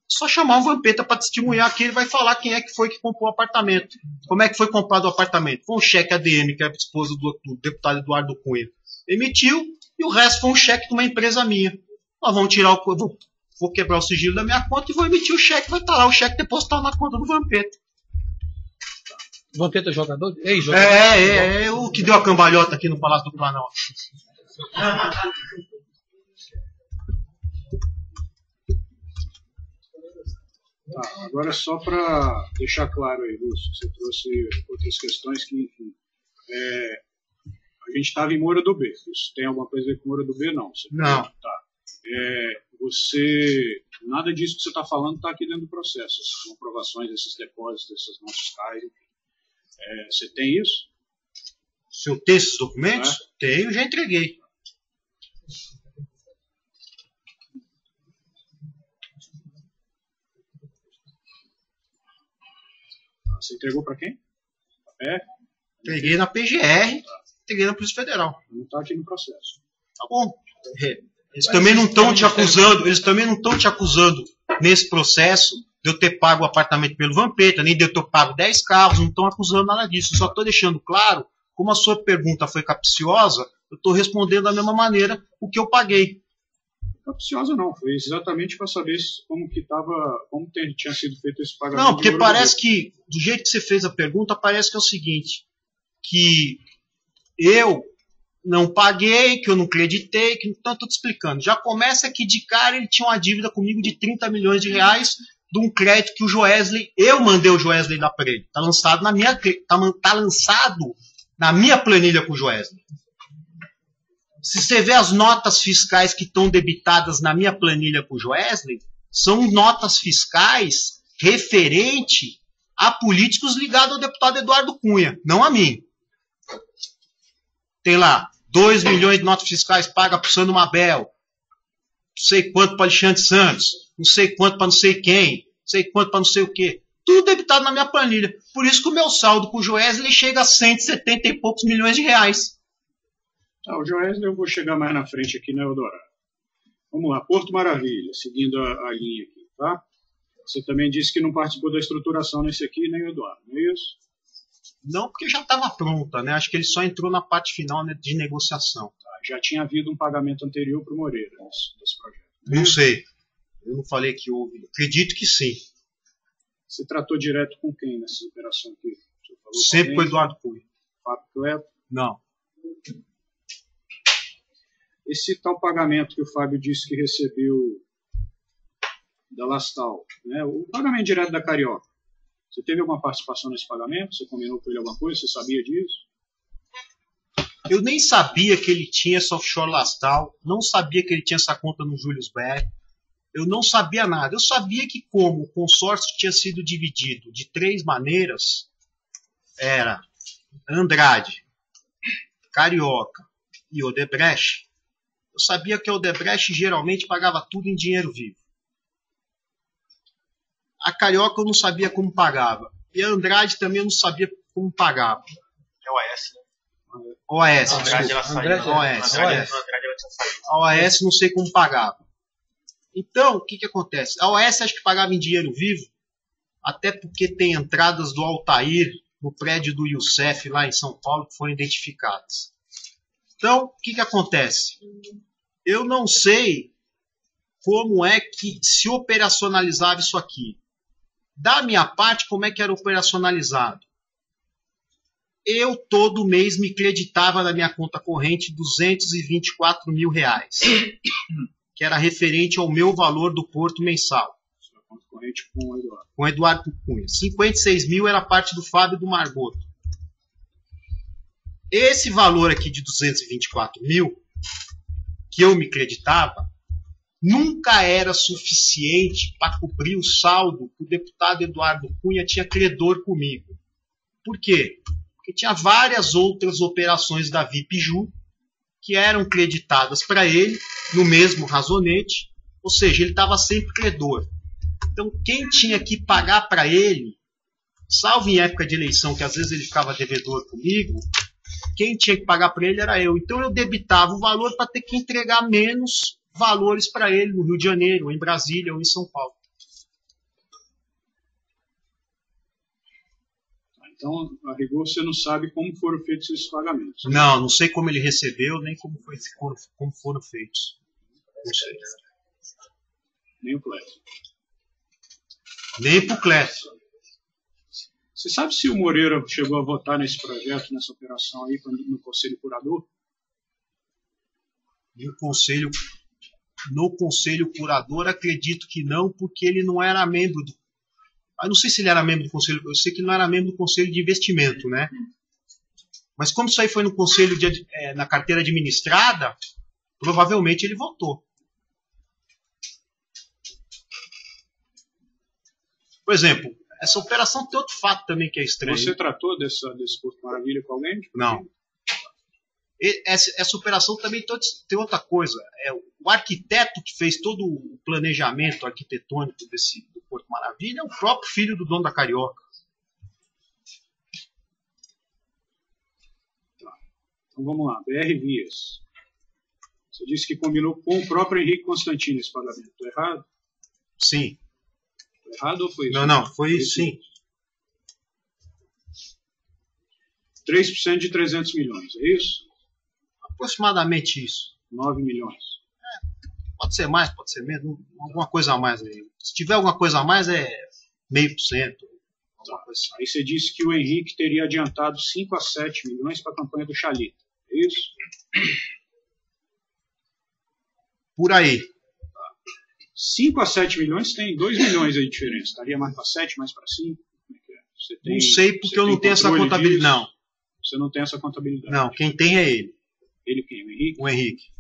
C: só chamar o Vampeta para testemunhar aqui, ele vai falar quem é que foi que comprou o apartamento. Como é que foi comprado o apartamento? Foi um cheque ADM, que é a esposa do deputado Eduardo Cunha. Emitiu, e o resto foi um cheque de uma empresa minha. Nós vamos tirar vou quebrar o sigilo da minha conta e vou emitir o cheque. Vai estar lá o cheque depositado na conta do Vampeta.
A: Vampeta jogador? Ex-jogador?
C: O que deu a cambalhota aqui no Palácio do Planalto.
B: Tá, agora só para deixar claro aí, Lúcio, você trouxe outras questões que, enfim, a gente estava em Moura do B. Isso tem alguma coisa a ver com Moura do B? Não.
C: Não.
B: Tá. Nada disso que você está falando está aqui dentro do processo. Essas comprovações, esses depósitos, esses não fiscais, enfim. Você tem isso?
C: Se eu tenho esses documentos? Tenho, já entreguei.
B: Você entregou para quem?
C: Entreguei na PGR, entreguei na Polícia Federal.
B: Não está aqui no processo.
C: Tá bom. Eles também não estão te acusando, nesse processo de eu ter pago o apartamento pelo Vampeta, nem de eu ter pago 10 carros, não estão acusando nada disso. Eu só estou deixando claro, como a sua pergunta foi capciosa, eu estou respondendo da mesma maneira o que eu paguei.
B: Capciosa não, foi exatamente para saber como tinha sido feito esse pagamento.
C: Não, porque parece que, do jeito que você fez a pergunta, parece que é o seguinte, que eu não paguei, que eu não acreditei, que então estou te explicando. Já começa que de cara ele tinha uma dívida comigo de 30 milhões de reais de um crédito que o Joesley, eu mandei o Joesley dar para ele. Está lançado na minha planilha com o Joesley. Se você vê as notas fiscais que estão debitadas na minha planilha com o Joesley, são notas fiscais referente a políticos ligados ao deputado Eduardo Cunha, não a mim. Tem lá 2 milhões de notas fiscais pagas para o Sandro Mabel, não sei quanto para Alexandre Santos, não sei quanto para não sei quem, não sei quanto para não sei o quê. Tudo debitado na minha planilha. Por isso que o meu saldo com o Joesley chega a 170 e poucos milhões de reais.
B: O Joesley eu vou chegar mais na frente aqui na Eldorado. Vamos lá, Porto Maravilha, seguindo a linha aqui, tá? Você também disse que não participou da estruturação nesse aqui, nem o Eduardo, não é isso?
C: Não, porque já estava pronta, né? Acho que ele só entrou na parte final, né, de negociação.
B: Tá, já tinha havido um pagamento anterior para o Moreira desse projeto.
C: Não sei. Eu não falei que houve. Acredito que sim.
B: Você tratou direto com quem nessa operação aqui?
C: Sempre com o Eduardo Cunha.
B: Fábio Cleto?
C: Não.
B: Esse tal pagamento que o Fábio disse que recebeu da Lastal, né? O pagamento direto da Carioca, você teve alguma participação nesse pagamento? Você combinou com ele alguma coisa? Você sabia disso?
C: Eu nem sabia que ele tinha essa offshore Lastal, não sabia que ele tinha essa conta no Julius Baer, eu não sabia nada. Eu sabia que como o consórcio tinha sido dividido de 3 maneiras, era Andrade, Carioca e Odebrecht, eu sabia que a Odebrecht geralmente pagava tudo em dinheiro vivo. A Carioca eu não sabia como pagava. E a Andrade também eu não sabia como pagava.
D: É o AS, né?
C: OAS,
D: Andrade, ela saiu.
C: OAS.
D: Andrade, ela tinha saído.
C: A OAS não sei como pagava. Então, o que acontece? A OAS acho que pagava em dinheiro vivo, até porque tem entradas do Altair no prédio do Youssef lá em São Paulo que foram identificadas. Então, o que acontece? Eu não sei como é que se operacionalizava isso aqui. Da minha parte, como é que era operacionalizado? Eu, todo mês, me creditava na minha conta corrente R$224 mil, que era referente ao meu valor do porto mensal.
B: Sua conta corrente com o Eduardo.
C: Com o Eduardo Cunha. 56 mil era parte do Fábio e do Margoto. Esse valor aqui de 224 mil, que eu me creditava, nunca era suficiente para cobrir o saldo que o deputado Eduardo Cunha tinha credor comigo. Por quê? Porque tinha várias outras operações da Vipju que eram creditadas para ele no mesmo razonete, ou seja, ele estava sempre credor. Então, quem tinha que pagar para ele, salvo em época de eleição, que às vezes ele ficava devedor comigo, quem tinha que pagar para ele era eu. Então, eu debitava o valor para ter que entregar menos valores para ele no Rio de Janeiro, ou em Brasília, ou em São Paulo.
B: Então, a rigor, você não sabe como foram feitos esses pagamentos.
C: Não sei como ele recebeu, nem como foram feitos. Não sei.
B: Nem o Clécio.
C: Nem pro Clécio.
B: Você sabe se o Moreira chegou a votar nesse projeto, nessa operação aí, no Conselho Curador?
C: No Conselho Curador, acredito que não, porque ele não era membro do... Eu não sei se ele era membro do Conselho, eu sei que ele não era membro do Conselho de Investimento, né? Mas como isso aí foi no Conselho na carteira administrada, provavelmente ele votou. Por exemplo, essa operação tem outro fato também que é estranho.
B: Você tratou desse Porto Maravilha com alguém?
C: Não. Essa operação também tem outra coisa. O arquiteto que fez todo o planejamento arquitetônico do Porto Maravilha é o próprio filho do dono da Carioca.
B: Tá. Então vamos lá. BR Vias. Você disse que combinou com o próprio Henrique Constantino esse pagamento. Estou errado?
C: Sim.
B: Estou errado ou foi isso?
C: Não. Foi isso, sim.
B: 3% de 300 milhões, é isso?
C: Aproximadamente isso.
B: 9 milhões.
C: Pode ser mais, pode ser menos, alguma coisa a mais aí. Se tiver alguma coisa a mais, é 0,5%.
B: Aí você disse que o Henrique teria adiantado 5 a 7 milhões para a campanha do Chalita. É isso?
C: Por aí.
B: 5 a 7 milhões tem 2 milhões aí de diferença. Estaria mais para 7, mais para 5?
C: Não sei porque eu não tenho essa contabilidade. Não.
B: Você não tem essa contabilidade?
C: Não, quem tem é ele.
B: Ele quem? O Henrique?
C: O Henrique.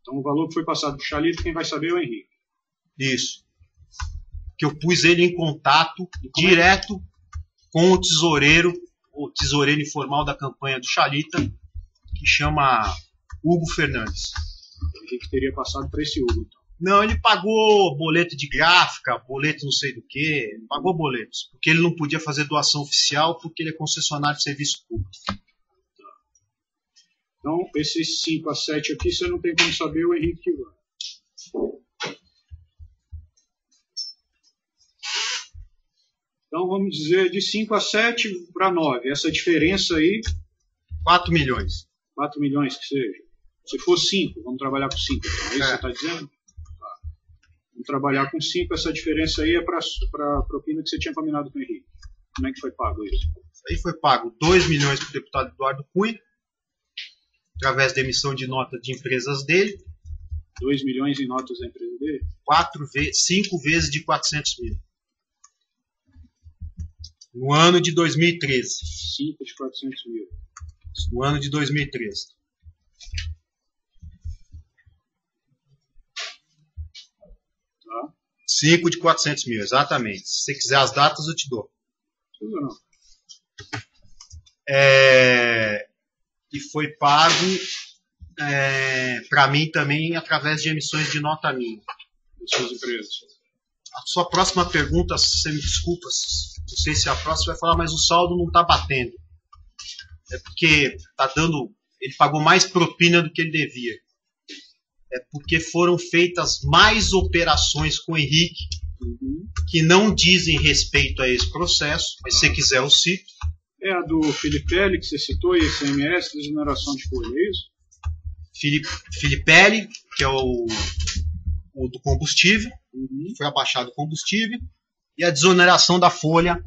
B: Então o valor que foi passado para o Chalita, quem vai saber é o Henrique.
C: Isso. Que eu pus ele em contato direto com o tesoureiro informal da campanha do Chalita, que chama Hugo Fernandes.
B: O Henrique teria passado para esse Hugo, então.
C: Não, ele pagou boleto de gráfica, boleto não sei do que, pagou boletos, porque ele não podia fazer doação oficial porque ele é concessionário de serviço público.
B: Então, esses 5 a 7 aqui, você não tem como saber o Henrique que vai. Então, vamos dizer de 5 a 7 para 9. Essa diferença aí...
C: 4 milhões.
B: 4 milhões que seja. Se for 5, vamos trabalhar com 5. Então, é isso que você está dizendo? Tá. Vamos trabalhar com 5. Essa diferença aí é para a propina que você tinha combinado com o Henrique. Como é que foi pago isso?
C: Aí foi pago 2 milhões para o deputado Eduardo Cunha, através da emissão de nota de empresas dele.
B: 2 milhões em notas da empresa dele?
C: 5 vezes de 400 mil. No ano de 2013.
B: 5 de 400 mil.
C: No ano de 2013.
B: Tá.
C: 5 de 400 mil, exatamente. Se você quiser as datas, eu te dou.
B: Tudo não.
C: e foi pago para mim também através de emissões de nota minha.
B: Das suas empresas.
C: A sua próxima pergunta, você me desculpa, não sei se a próxima vai falar, mas o saldo não está batendo. É porque ele pagou mais propina do que ele devia. É porque foram feitas mais operações com o Henrique, que não dizem respeito a esse processo, mas se quiser eu cito.
B: É a do Filipelli, que você citou, ICMS, desoneração de folha, é isso?
C: Filipelli, que é o do combustível, foi abaixado o combustível, e a desoneração da folha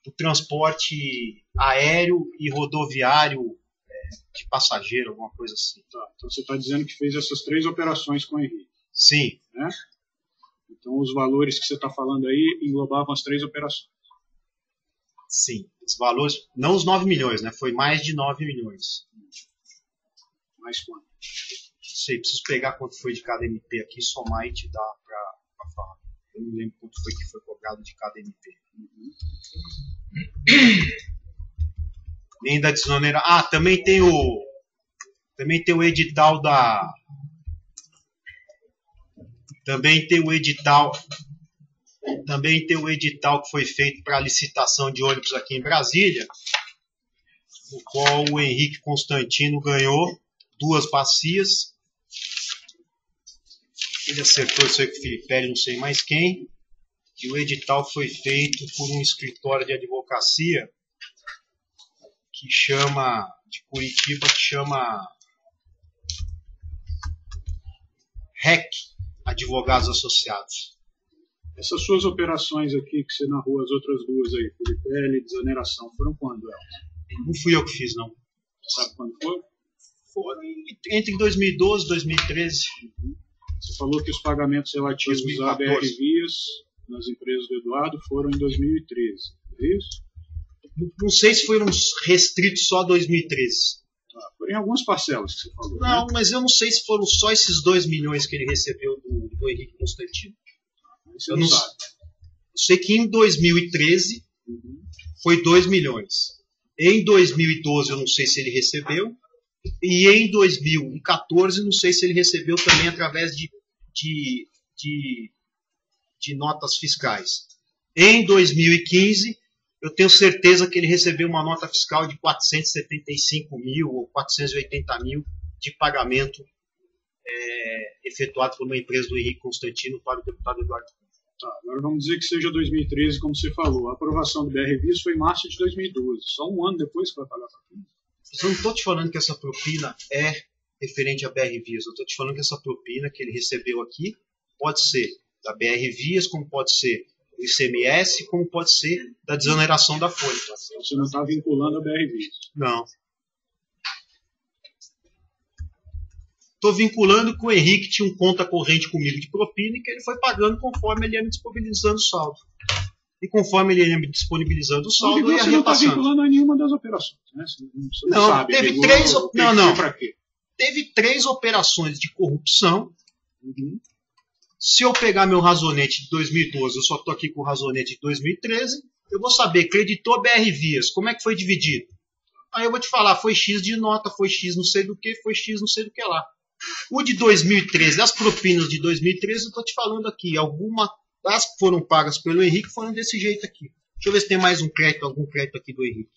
C: do transporte aéreo e rodoviário de passageiro, alguma coisa assim.
B: Tá, então você está dizendo que fez essas 3 operações com o Henrique.
C: Sim.
B: Né? Então os valores que você está falando aí englobavam as 3 operações.
C: Sim, os valores, não os 9 milhões, né? Foi mais de 9 milhões.
B: Mais quanto?
C: Não sei, preciso pegar quanto foi de cada MP aqui, somar e te dar para falar. Eu não lembro quanto foi que foi cobrado de cada MP. Nem da desoneração. Ah, também tem o edital da... Também tem o edital que foi feito para a licitação de ônibus aqui em Brasília, no qual o Henrique Constantino ganhou 2 bacias. Ele acertou isso aí com o Filipelli, não sei mais quem. E o edital foi feito por um escritório de advocacia de Curitiba, que chama REC, Advogados Associados.
B: Essas suas operações aqui, que você narrou, as outras 2 aí, Filipelli, desoneração, foram quando elas?
C: Não fui eu que fiz, não.
B: Sabe quando foi?
C: Foram entre 2012 e 2013.
B: Você falou que os pagamentos relativos 2014. A BR Vias nas empresas do Eduardo foram em 2013, é isso?
C: Não sei se foram restritos só a 2013.
B: Tá, foram em algumas parcelas que você falou.
C: Não,
B: né?
C: Mas eu não sei se foram só esses 2 milhões que ele recebeu do Henrique Constantino.
B: Você não sabe.
C: Eu sei que em 2013 foi 2 milhões. Em 2012 eu não sei se ele recebeu. E em 2014 não sei se ele recebeu também através de notas fiscais. Em 2015 eu tenho certeza que ele recebeu uma nota fiscal de 475 mil ou 480 mil de pagamento efetuado por uma empresa do Henrique Constantino para o deputado Eduardo.
B: Tá, agora vamos dizer que seja 2013, como você falou. A aprovação do BR Vias foi em março de 2012. Só um ano depois que vai pagar a propina.
C: Eu não estou te falando que essa propina é referente à BR Vias. Eu estou te falando que essa propina que ele recebeu aqui pode ser da BR Vias, como pode ser do ICMS, como pode ser da desoneração da folha.
B: Você não está vinculando a BR Vias?
C: Não. Estou vinculando que o Henrique tinha um conta corrente comigo de propina e que ele foi pagando conforme ele ia me disponibilizando o saldo. E conforme ele ia me disponibilizando o saldo, eu ia repassando. Você não está vinculando
B: a nenhuma das operações, né? Você não sabe.
C: Teve
B: regulou,
C: 3... Não.
B: Para quê?
C: Teve 3 operações de corrupção. Se eu pegar meu razonete de 2012, eu só estou aqui com o razonete de 2013, eu vou saber, creditou BR Vias, como é que foi dividido? Aí eu vou te falar, foi X de nota, foi X não sei do que, foi X não sei do que lá. O de 2013, as propinas de 2013, eu estou te falando aqui, algumas das que foram pagas pelo Henrique foram desse jeito aqui. Deixa eu ver se tem mais algum crédito aqui do Henrique.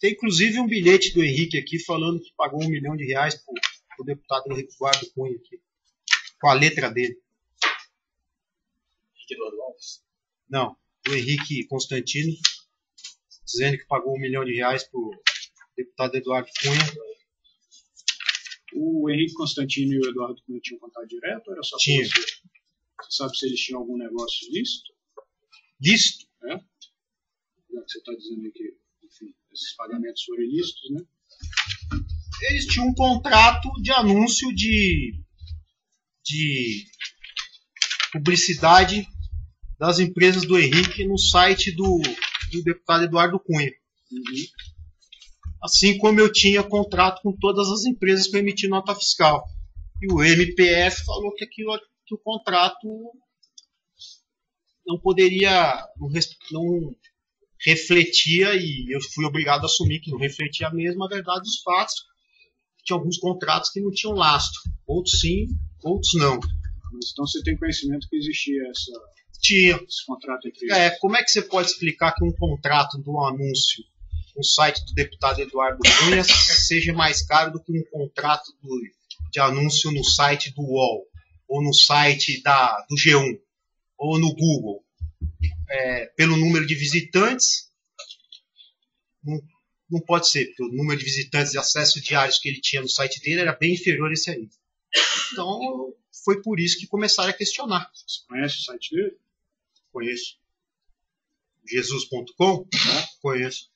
C: Tem inclusive um bilhete do Henrique aqui falando que pagou R$1 milhão para o deputado Eduardo Cunha aqui, com a letra dele.
D: Eduardo Alves?
C: Não, o Henrique Constantino, dizendo que pagou R$1 milhão para o deputado Eduardo Cunha.
B: O Henrique Constantino e o Eduardo Cunha tinham contato direto ou era só
C: tinha?
B: Você sabe se eles tinham algum negócio lícito?
C: Lícito?
B: É? Já que você está dizendo aqui. Enfim, esses pagamentos foram ilícitos, né?
C: Eles tinham um contrato de anúncio de publicidade das empresas do Henrique no site do deputado Eduardo Cunha.
B: Uhum.
C: Assim como eu tinha contrato com todas as empresas para emitir nota fiscal. E o MPF falou que que o contrato não poderia, não refletia, e eu fui obrigado a assumir que não refletia mesmo a verdade dos fatos. Tinha alguns contratos que não tinham lastro, outros sim, outros não.
B: Mas então você tem conhecimento que existia esse contrato entre eles?
C: Como é que você pode explicar que um contrato de um anúncio no site do deputado Eduardo Cunha seja mais caro do que um contrato de anúncio no site do UOL, ou no site do G1, ou no Google? Pelo número de visitantes, não pode ser, porque o número de visitantes e acessos diários que ele tinha no site dele era bem inferior a esse aí. Então, foi por isso que começaram a questionar.
B: Você conhece o site dele?
C: Conheço. Jesus.com? Conheço.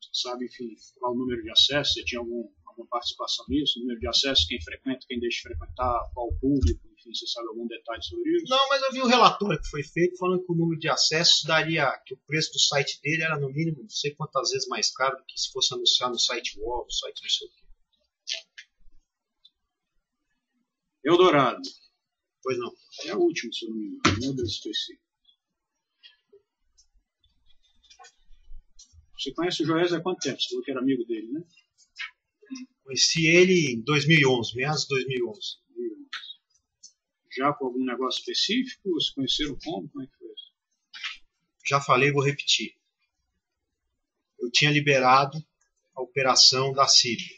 B: Você sabe, enfim, qual o número de acessos? Você tinha alguma participação nisso? O número de acessos, quem frequenta, quem deixa de frequentar, qual o público? Enfim, você sabe algum detalhe sobre isso?
C: Não, mas eu vi o relatório que foi feito falando que o número de acessos daria, que o preço do site dele era no mínimo não sei quantas vezes mais caro do que se fosse anunciar no site wall, no site não sei o quê.
B: Eldorado.
C: Pois não.
B: É a última, se eu não me engano, não desse específico. Você conhece o Joés há quanto tempo? Você falou que era amigo dele, né?
C: Conheci ele em 2011, meados de 2011.
B: Já com algum negócio específico? Ou se conheceram como? Como é que foi isso?
C: Já falei, vou repetir. Eu tinha liberado a operação da Síria.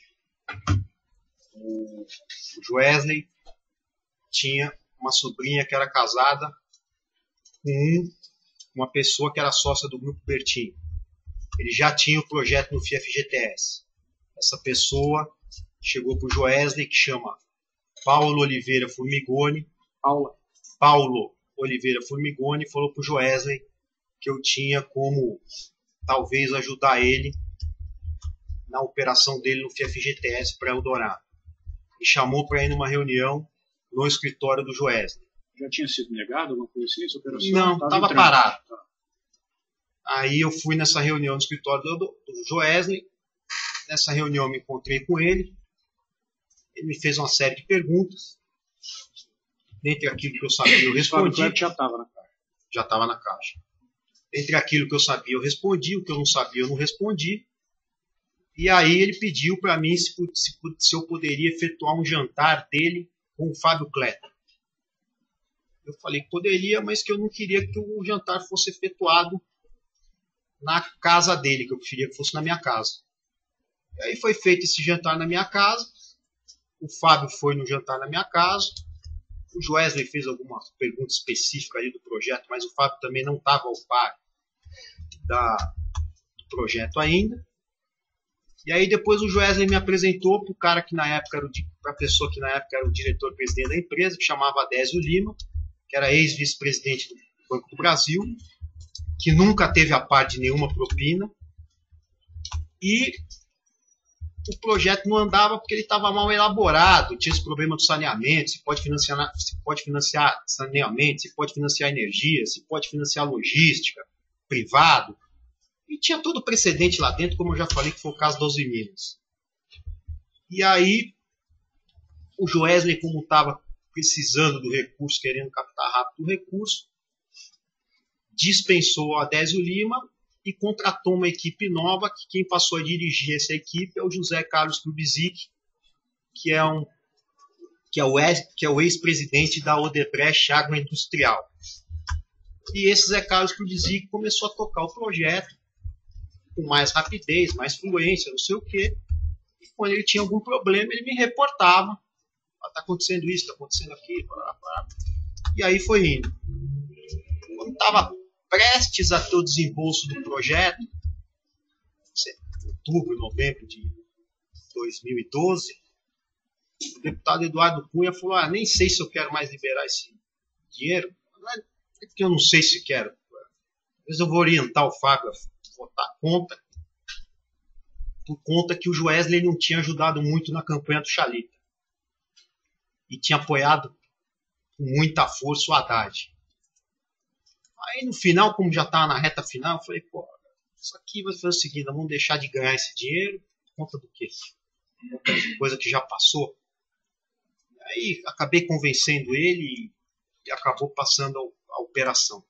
C: O Joesley tinha uma sobrinha que era casada com uma pessoa que era sócia do Grupo Bertin. Ele já tinha o projeto no FGTS. Essa pessoa chegou para o Joesley, que chama Paulo Oliveira Formigoni. Paulo Oliveira Formigoni falou para o Joesley que eu tinha como talvez ajudar ele na operação dele no FGTS para Eldorado. Me chamou para ir numa reunião no escritório do Joesley.
B: Já tinha sido negado alguma coisa assim? Essa operação?
C: Não, estava parado. Aí eu fui nessa reunião no escritório do Joesley. Nessa reunião eu me encontrei com ele. Ele me fez uma série de perguntas. Dentre aquilo que eu sabia, eu respondi.
B: Já estava na caixa.
C: Já estava na caixa. Entre aquilo que eu sabia, eu respondi. O que eu não sabia, eu não respondi. E aí ele pediu para mim se eu poderia efetuar um jantar dele com o Fábio Kletter. Eu falei que poderia, mas que eu não queria que o jantar fosse efetuado na casa dele, que eu preferia que fosse na minha casa. E aí foi feito esse jantar na minha casa. O Fábio foi no jantar na minha casa. O Joesley fez alguma pergunta específica ali do projeto, mas o Fábio também não estava ao par do projeto ainda. E aí depois o Joesley me apresentou para o cara que na época para a pessoa que na época era o diretor-presidente da empresa, que chamava Adésio Lima, que era ex-vice-presidente do Banco do Brasil, que nunca teve a parte de nenhuma propina. E o projeto não andava porque ele estava mal elaborado, tinha esse problema do saneamento, se pode financiar saneamento, se pode financiar energia, se pode financiar logística, privado. E tinha todo precedente lá dentro, como eu já falei, que foi o caso das Minas. E aí, o Joesley, como estava precisando do recurso, querendo captar rápido o recurso, dispensou o Adésio Lima e contratou uma equipe nova, que quem passou a dirigir essa equipe é o José Carlos Krubzik, que é o ex-presidente da Odebrecht Agroindustrial. E esse José Carlos Krubzik começou a tocar o projeto com mais rapidez, mais fluência, não sei o quê. E quando ele tinha algum problema, ele me reportava. Está acontecendo isso, está acontecendo aquilo. Blá, blá. E aí foi indo. Quando estava prestes a ter o desembolso do projeto, outubro, novembro de 2012, o deputado Eduardo Cunha falou, nem sei se eu quero mais liberar esse dinheiro. Não é porque eu não sei se quero. Às vezes eu vou orientar o Fábio a votar contra. por conta que o Joesley não tinha ajudado muito na campanha do Chalita. E tinha apoiado com muita força o Haddad. Aí no final, como já estava na reta final, eu falei, pô, isso aqui vai fazer o seguinte, vamos deixar de ganhar esse dinheiro por conta do quê? Coisa que já passou. Aí acabei convencendo ele e acabou passando a operação.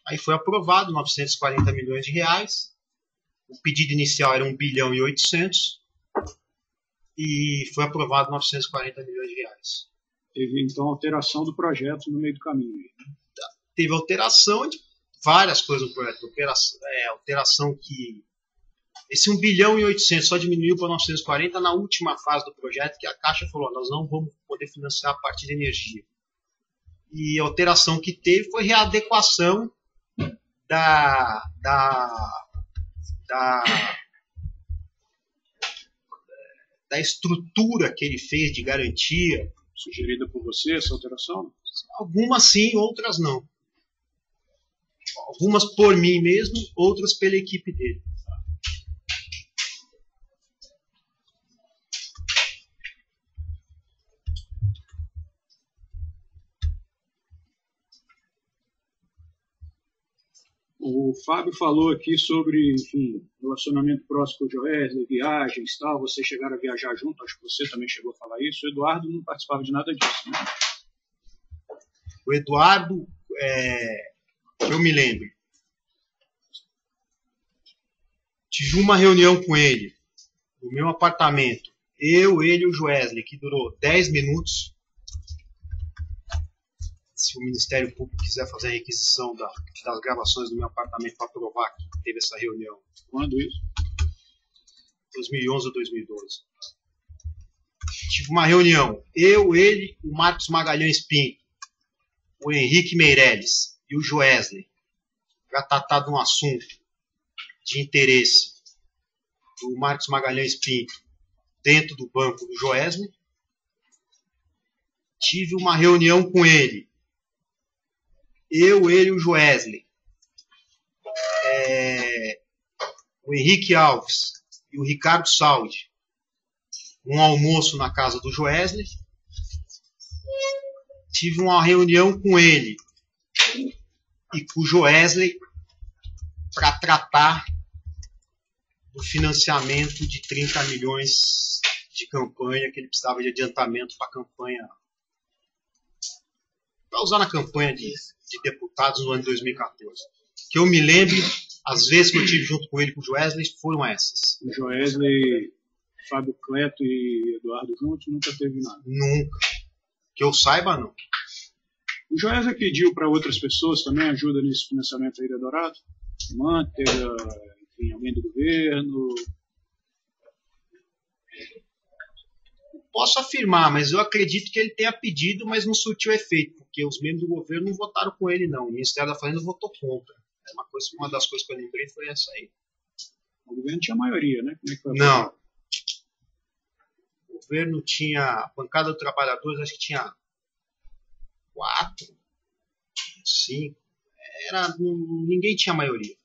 C: Aí foi aprovado 940 milhões de reais. O pedido inicial era 1 bilhão e 800 e foi aprovado 940 milhões de reais.
B: Teve então alteração do projeto no meio do caminho.
C: Teve alteração de várias coisas no projeto. Alteração que esse 1 bilhão e 800 só diminuiu para 940 na última fase do projeto, que a Caixa falou, nós não vamos poder financiar a parte de energia. E a alteração que teve foi readequação da estrutura que ele fez de garantia.
B: Sugerida por você essa alteração?
C: Algumas sim, outras não. Algumas por mim mesmo, outras pela equipe dele.
B: O Fábio falou aqui sobre, enfim, relacionamento próximo com o Joesley, viagens e tal. Vocês chegaram a viajar junto, acho que você também chegou a falar isso. O Eduardo não participava de nada disso, né?
C: O Eduardo, eu me lembro, tive uma reunião com ele no meu apartamento. Eu, ele e o Joesley, que durou 10 minutos. Se o Ministério Público quiser fazer a requisição das gravações do meu apartamento para provar que teve essa reunião.
B: Quando isso?
C: 2011 ou 2012. Tive uma reunião. Eu, ele, o Marcos Magalhães Pinto, o Henrique Meirelles e o Joesley para tratar de um assunto de interesse do Marcos Magalhães Pinto dentro do banco do Joesley. Tive uma reunião com ele. Eu, ele e o Joesley. O Henrique Alves e o Ricardo Saldi. Um almoço na casa do Joesley. Tive uma reunião com ele e com o Joesley para tratar do financiamento de 30 milhões de campanha que ele precisava de adiantamento para a campanha, para usar na campanha de deputados no ano de 2014. Que eu me lembre, as vezes que eu tive junto com ele e com o Joesley foram essas.
B: O Joesley, Fábio Cleto e Eduardo juntos nunca teve nada?
C: Nunca. Que eu saiba, não.
B: O Joesley pediu para outras pessoas também ajuda nesse financiamento aí da Dourado? Manteiga, enfim, alguém do governo?
C: Posso afirmar, mas eu acredito que ele tenha pedido, mas não surtiu efeito, porque os membros do governo não votaram com ele, não. O Ministério da Fazenda votou contra. Uma das coisas que eu lembrei foi essa aí.
B: O governo tinha maioria, né? Como é que foi?
C: Não. O governo tinha, a bancada dos trabalhadores, acho que tinha 4, 5. Ninguém tinha maioria.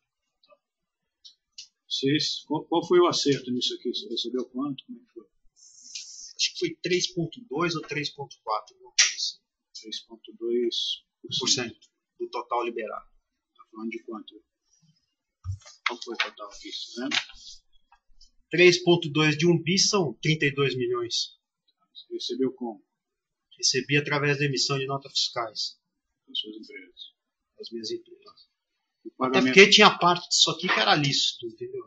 B: Qual foi o acerto nisso aqui? Você recebeu quanto? Como é que foi?
C: Acho que foi 3,2 ou 3,4, alguma coisa assim.
B: 3,2%
C: do total liberado.
B: Está falando de quanto? Qual foi o total aqui, né?
C: 3,2 de 1 bi são 32 milhões.
B: Você recebeu como?
C: Recebi através da emissão de notas fiscais.
B: Das suas empresas?
C: Das minhas empresas.
B: Pagamento...
C: Até porque tinha parte disso aqui que era lícito, entendeu?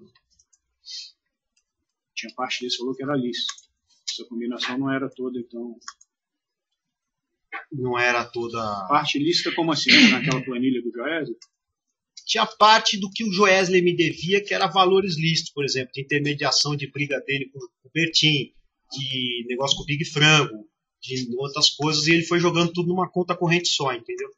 B: Tinha parte disso que falou que era lícito. Essa combinação não era toda, então...
C: Não era toda...
B: Parte lícita como assim? Naquela planilha do Joesley?
C: Tinha parte do que o Joesley me devia, que era valores lícitos, por exemplo, de intermediação de briga dele com o Bertin, de negócio com o Big Frango, de outras coisas, e ele foi jogando tudo numa conta corrente só, entendeu?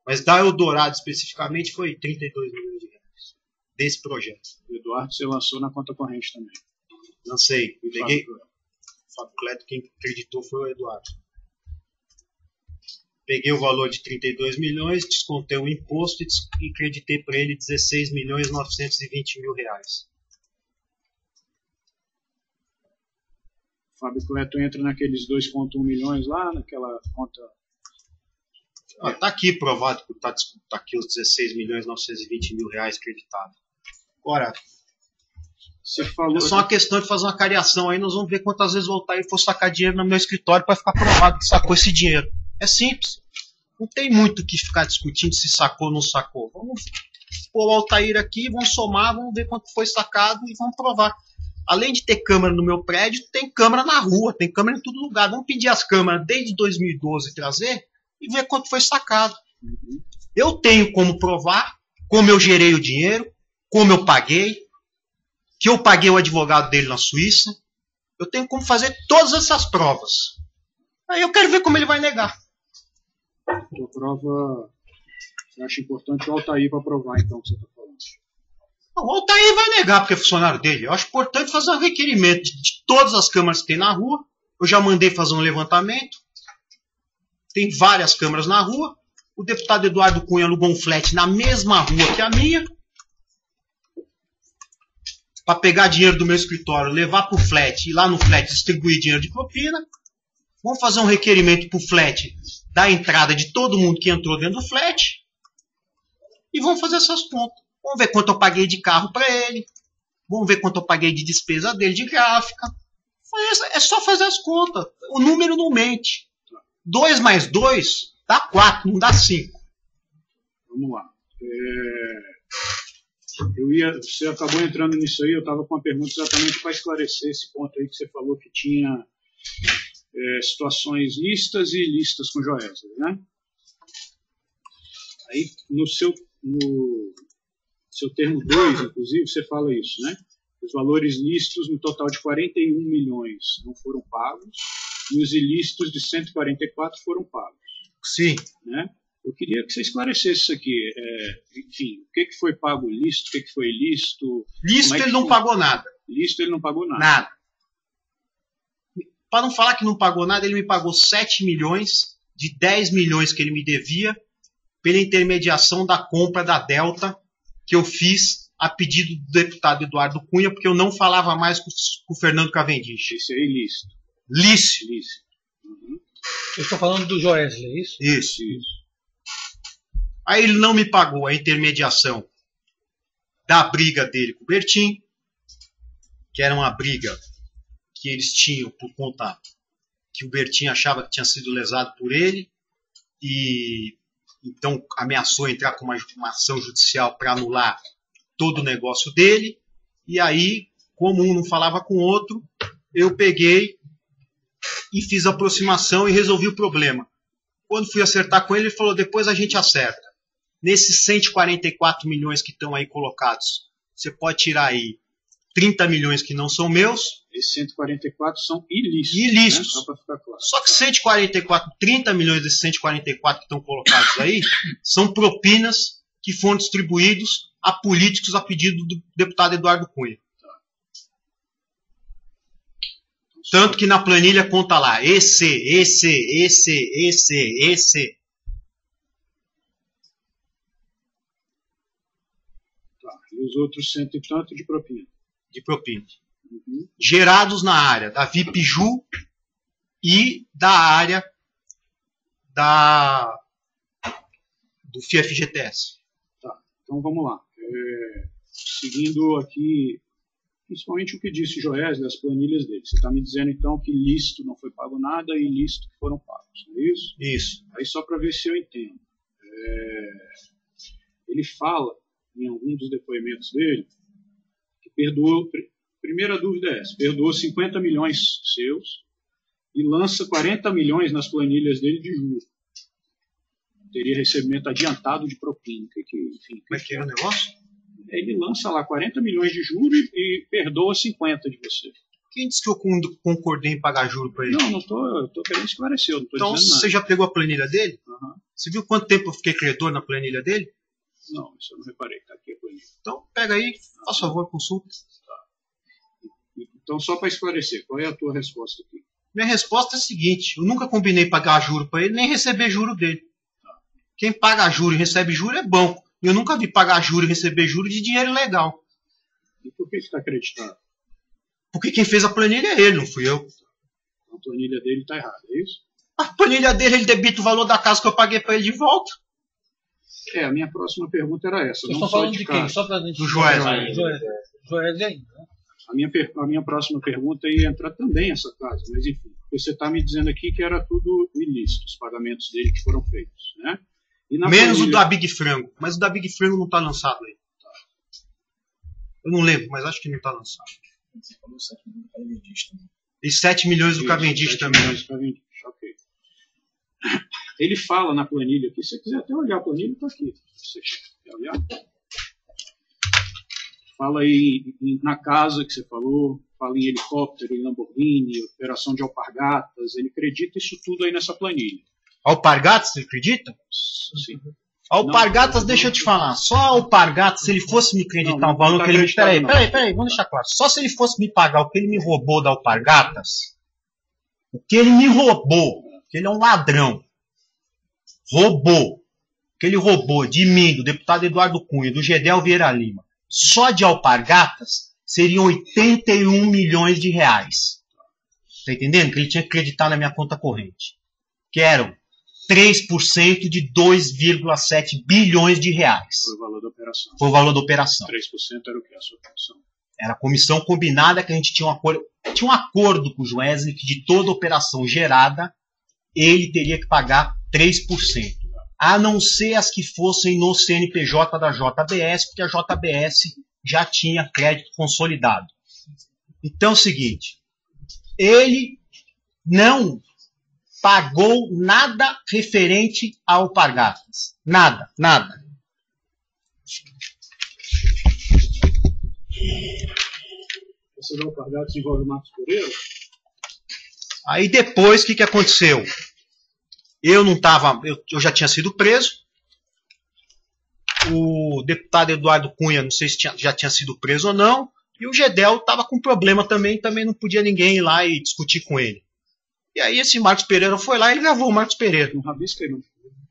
C: Mas da Eldorado, especificamente, foi 32 milhões de reais desse projeto.
B: O Eduardo você lançou na conta corrente também?
C: Lancei. Peguei. O Fábio Cleto, quem acreditou foi o Eduardo. Peguei o valor de 32 milhões, descontei o imposto e creditei para ele 16.920.000 reais.
B: Fábio Cleto entra naqueles 2,1 milhões lá, naquela conta.
C: Está aqui provado que está aqui os 16.920.000 reais creditados. Agora,
B: você falou...
C: é só uma questão de fazer uma cariação aí, nós vamos ver quantas vezes voltar e for sacar dinheiro no meu escritório para ficar provado que sacou esse dinheiro. É simples. Não tem muito o que ficar discutindo se sacou ou não sacou. Vamos pôr o Altair aqui, vamos somar, vamos ver quanto foi sacado e vamos provar. Além de ter câmera no meu prédio, tem câmera na rua, tem câmera em todo lugar. Vamos pedir as câmeras desde 2012 trazer e ver quanto foi sacado. Eu tenho como provar como eu gerei o dinheiro, como eu paguei, que eu paguei o advogado dele na Suíça. Eu tenho como fazer todas essas provas. Aí eu quero ver como ele vai negar.
B: A prova, eu acho importante o Altair para provar, então, o que você está falando.
C: Não, o Altair vai negar porque é funcionário dele. Eu acho importante fazer um requerimento de todas as câmeras que tem na rua. Eu já mandei fazer um levantamento. Tem várias câmeras na rua. O deputado Eduardo Cunha alugou um flat na mesma rua que a minha. Para pegar dinheiro do meu escritório, levar para o flat e lá no flat distribuir dinheiro de propina. Vamos fazer um requerimento para o flat da entrada de todo mundo que entrou dentro do flat. E vamos fazer essas contas. Vamos ver quanto eu paguei de carro para ele. Vamos ver quanto eu paguei de despesa dele de gráfica. É só fazer as contas. O número não mente. 2 mais 2 dá 4, não dá 5.
B: Vamos lá. Você acabou entrando nisso aí, eu estava com uma pergunta exatamente para esclarecer esse ponto aí que você falou que tinha situações listas e ilícitas com Joesley, né? Aí no seu termo 2, inclusive, você fala isso, né? Os valores lícitos no total de 41 milhões não foram pagos e os ilícitos de 144 foram pagos.
C: Sim.
B: Né? Eu queria que você esclarecesse isso aqui. Enfim, o que foi pago lícito, o que foi ilícito?
C: Lícito ele não pagou nada.
B: Lícito ele não pagou nada.
C: Nada. Para não falar que não pagou nada, ele me pagou 7 milhões de 10 milhões que ele me devia pela intermediação da compra da Delta que eu fiz a pedido do deputado Eduardo Cunha, porque eu não falava mais com o Fernando Cavendish.
B: Isso é ilícito.
C: Lícito.
B: Uhum.
A: Eu estou falando do Joesley, é isso?
C: Isso. Aí ele não me pagou a intermediação da briga dele com o Bertin, que era uma briga que eles tinham por conta que o Bertin achava que tinha sido lesado por ele e então ameaçou entrar com uma ação judicial para anular todo o negócio dele. E aí, como um não falava com o outro, eu peguei e fiz a aproximação e resolvi o problema. Quando fui acertar com ele, ele falou, depois a gente acerta. Nesses 144 milhões que estão aí colocados, você pode tirar aí 30 milhões que não são meus.
B: Esses 144 são ilícitos.
C: Ilícitos.
B: Né? Só para ficar claro.
C: Só que 30 milhões desses 144 que estão colocados aí são propinas que foram distribuídos a políticos a pedido do deputado Eduardo Cunha. Tanto que na planilha conta lá, esse.
B: Tá. E os outros 100 e tanto de propina?
C: De propina.
B: Uhum.
C: Gerados na área da VIPJU e da área do FIFGTS.
B: Tá. Então vamos lá. Seguindo aqui, principalmente o que disse Joesley, as planilhas dele. Você está me dizendo então que lícito não foi pago nada e ilícito foram pagos, não é isso?
C: Isso.
B: Aí só para ver se eu entendo. Ele fala, em algum dos depoimentos dele, que perdoou, primeira dúvida é essa, perdoou 50 milhões seus e lança 40 milhões nas planilhas dele de juros. Teria recebimento adiantado de propina. Enfim,
C: como é que é o negócio?
B: Ele lança lá 40 milhões de juros e perdoa 50 de você.
C: Quem disse que eu concordei em pagar juros para ele?
B: Não estou querendo esclarecer. Não tô
C: então
B: dizendo
C: você
B: nada.
C: já pegou a planilha dele?
B: Uhum.
C: Você viu quanto tempo eu fiquei credor na planilha dele?
B: Não, isso eu não reparei. Está aqui a planilha.
C: Então pega aí, faz favor, consulta.
B: Tá. Então só para esclarecer, qual é a tua resposta aqui?
C: Minha resposta é a seguinte: eu nunca combinei pagar juro para ele, nem receber juro dele. Quem paga juro e recebe juro é banco. E eu nunca vi pagar juro e receber juro de dinheiro legal.
B: E por que você está acreditando?
C: Porque quem fez a planilha é ele, não fui eu.
B: A planilha dele está errada, é isso?
C: A planilha dele, ele debita o valor da casa que eu paguei para ele de volta.
B: A minha próxima pergunta era essa.
A: Vocês estão falando de quem? Só pra gente...
C: Do Joés.
A: Joés ainda.
B: A minha próxima pergunta ia entrar também essa casa, mas enfim, você está me dizendo aqui que era tudo ilícito, os pagamentos dele que foram feitos, né?
C: Menos planilha... o da Big Frango, mas o da Big Frango não está lançado aí. Eu não lembro, mas acho que não está lançado.
D: Você falou 7 milhões do Cavendish também.
C: E 7 milhões do Cavendish também.
B: Ok. Ele fala na planilha aqui, se você quiser até olhar a planilha, está aqui. Você quer olhar? Fala aí na casa que você falou, fala em helicóptero, em Lamborghini, operação de alpargatas, ele acredita isso tudo aí nessa planilha.
C: Alpargatas, você acredita?
B: Sim.
C: Alpargatas, deixa eu te falar. Só alpargatas, se ele fosse me acreditar o valor que ele me... Peraí, vamos deixar claro. Só se ele fosse me pagar o que ele me roubou da alpargatas, o que ele me roubou, que ele é um ladrão, roubou, que ele roubou de mim, do deputado Eduardo Cunha, do Gedel Vieira Lima, só de alpargatas, seriam 81 milhões de reais. Tá entendendo? Que ele tinha que acreditar na minha conta corrente. Que eram 3% de 2,7 bilhões de reais.
B: Foi o valor da operação.
C: Foi o valor da operação.
B: 3% era o que? A sua comissão?
C: Era a comissão combinada que a gente tinha um acordo. Tinha um acordo com o Joesley que de toda operação gerada, ele teria que pagar 3%. A não ser as que fossem no CNPJ da JBS, porque a JBS já tinha crédito consolidado. Então é o seguinte, ele não pagou nada referente a alpargatas. Nada.
B: Essas alpargatas envolvem o Marcos Pereira?
C: Aí depois, o que aconteceu? Eu não estava, eu já tinha sido preso. O deputado Eduardo Cunha, não sei se já tinha sido preso ou não. E o Gedel estava com problema também não podia ninguém ir lá e discutir com ele. E aí esse Marcos Pereira foi lá e ele gravou o Marcos Pereira.
B: Não rabisca aí, não.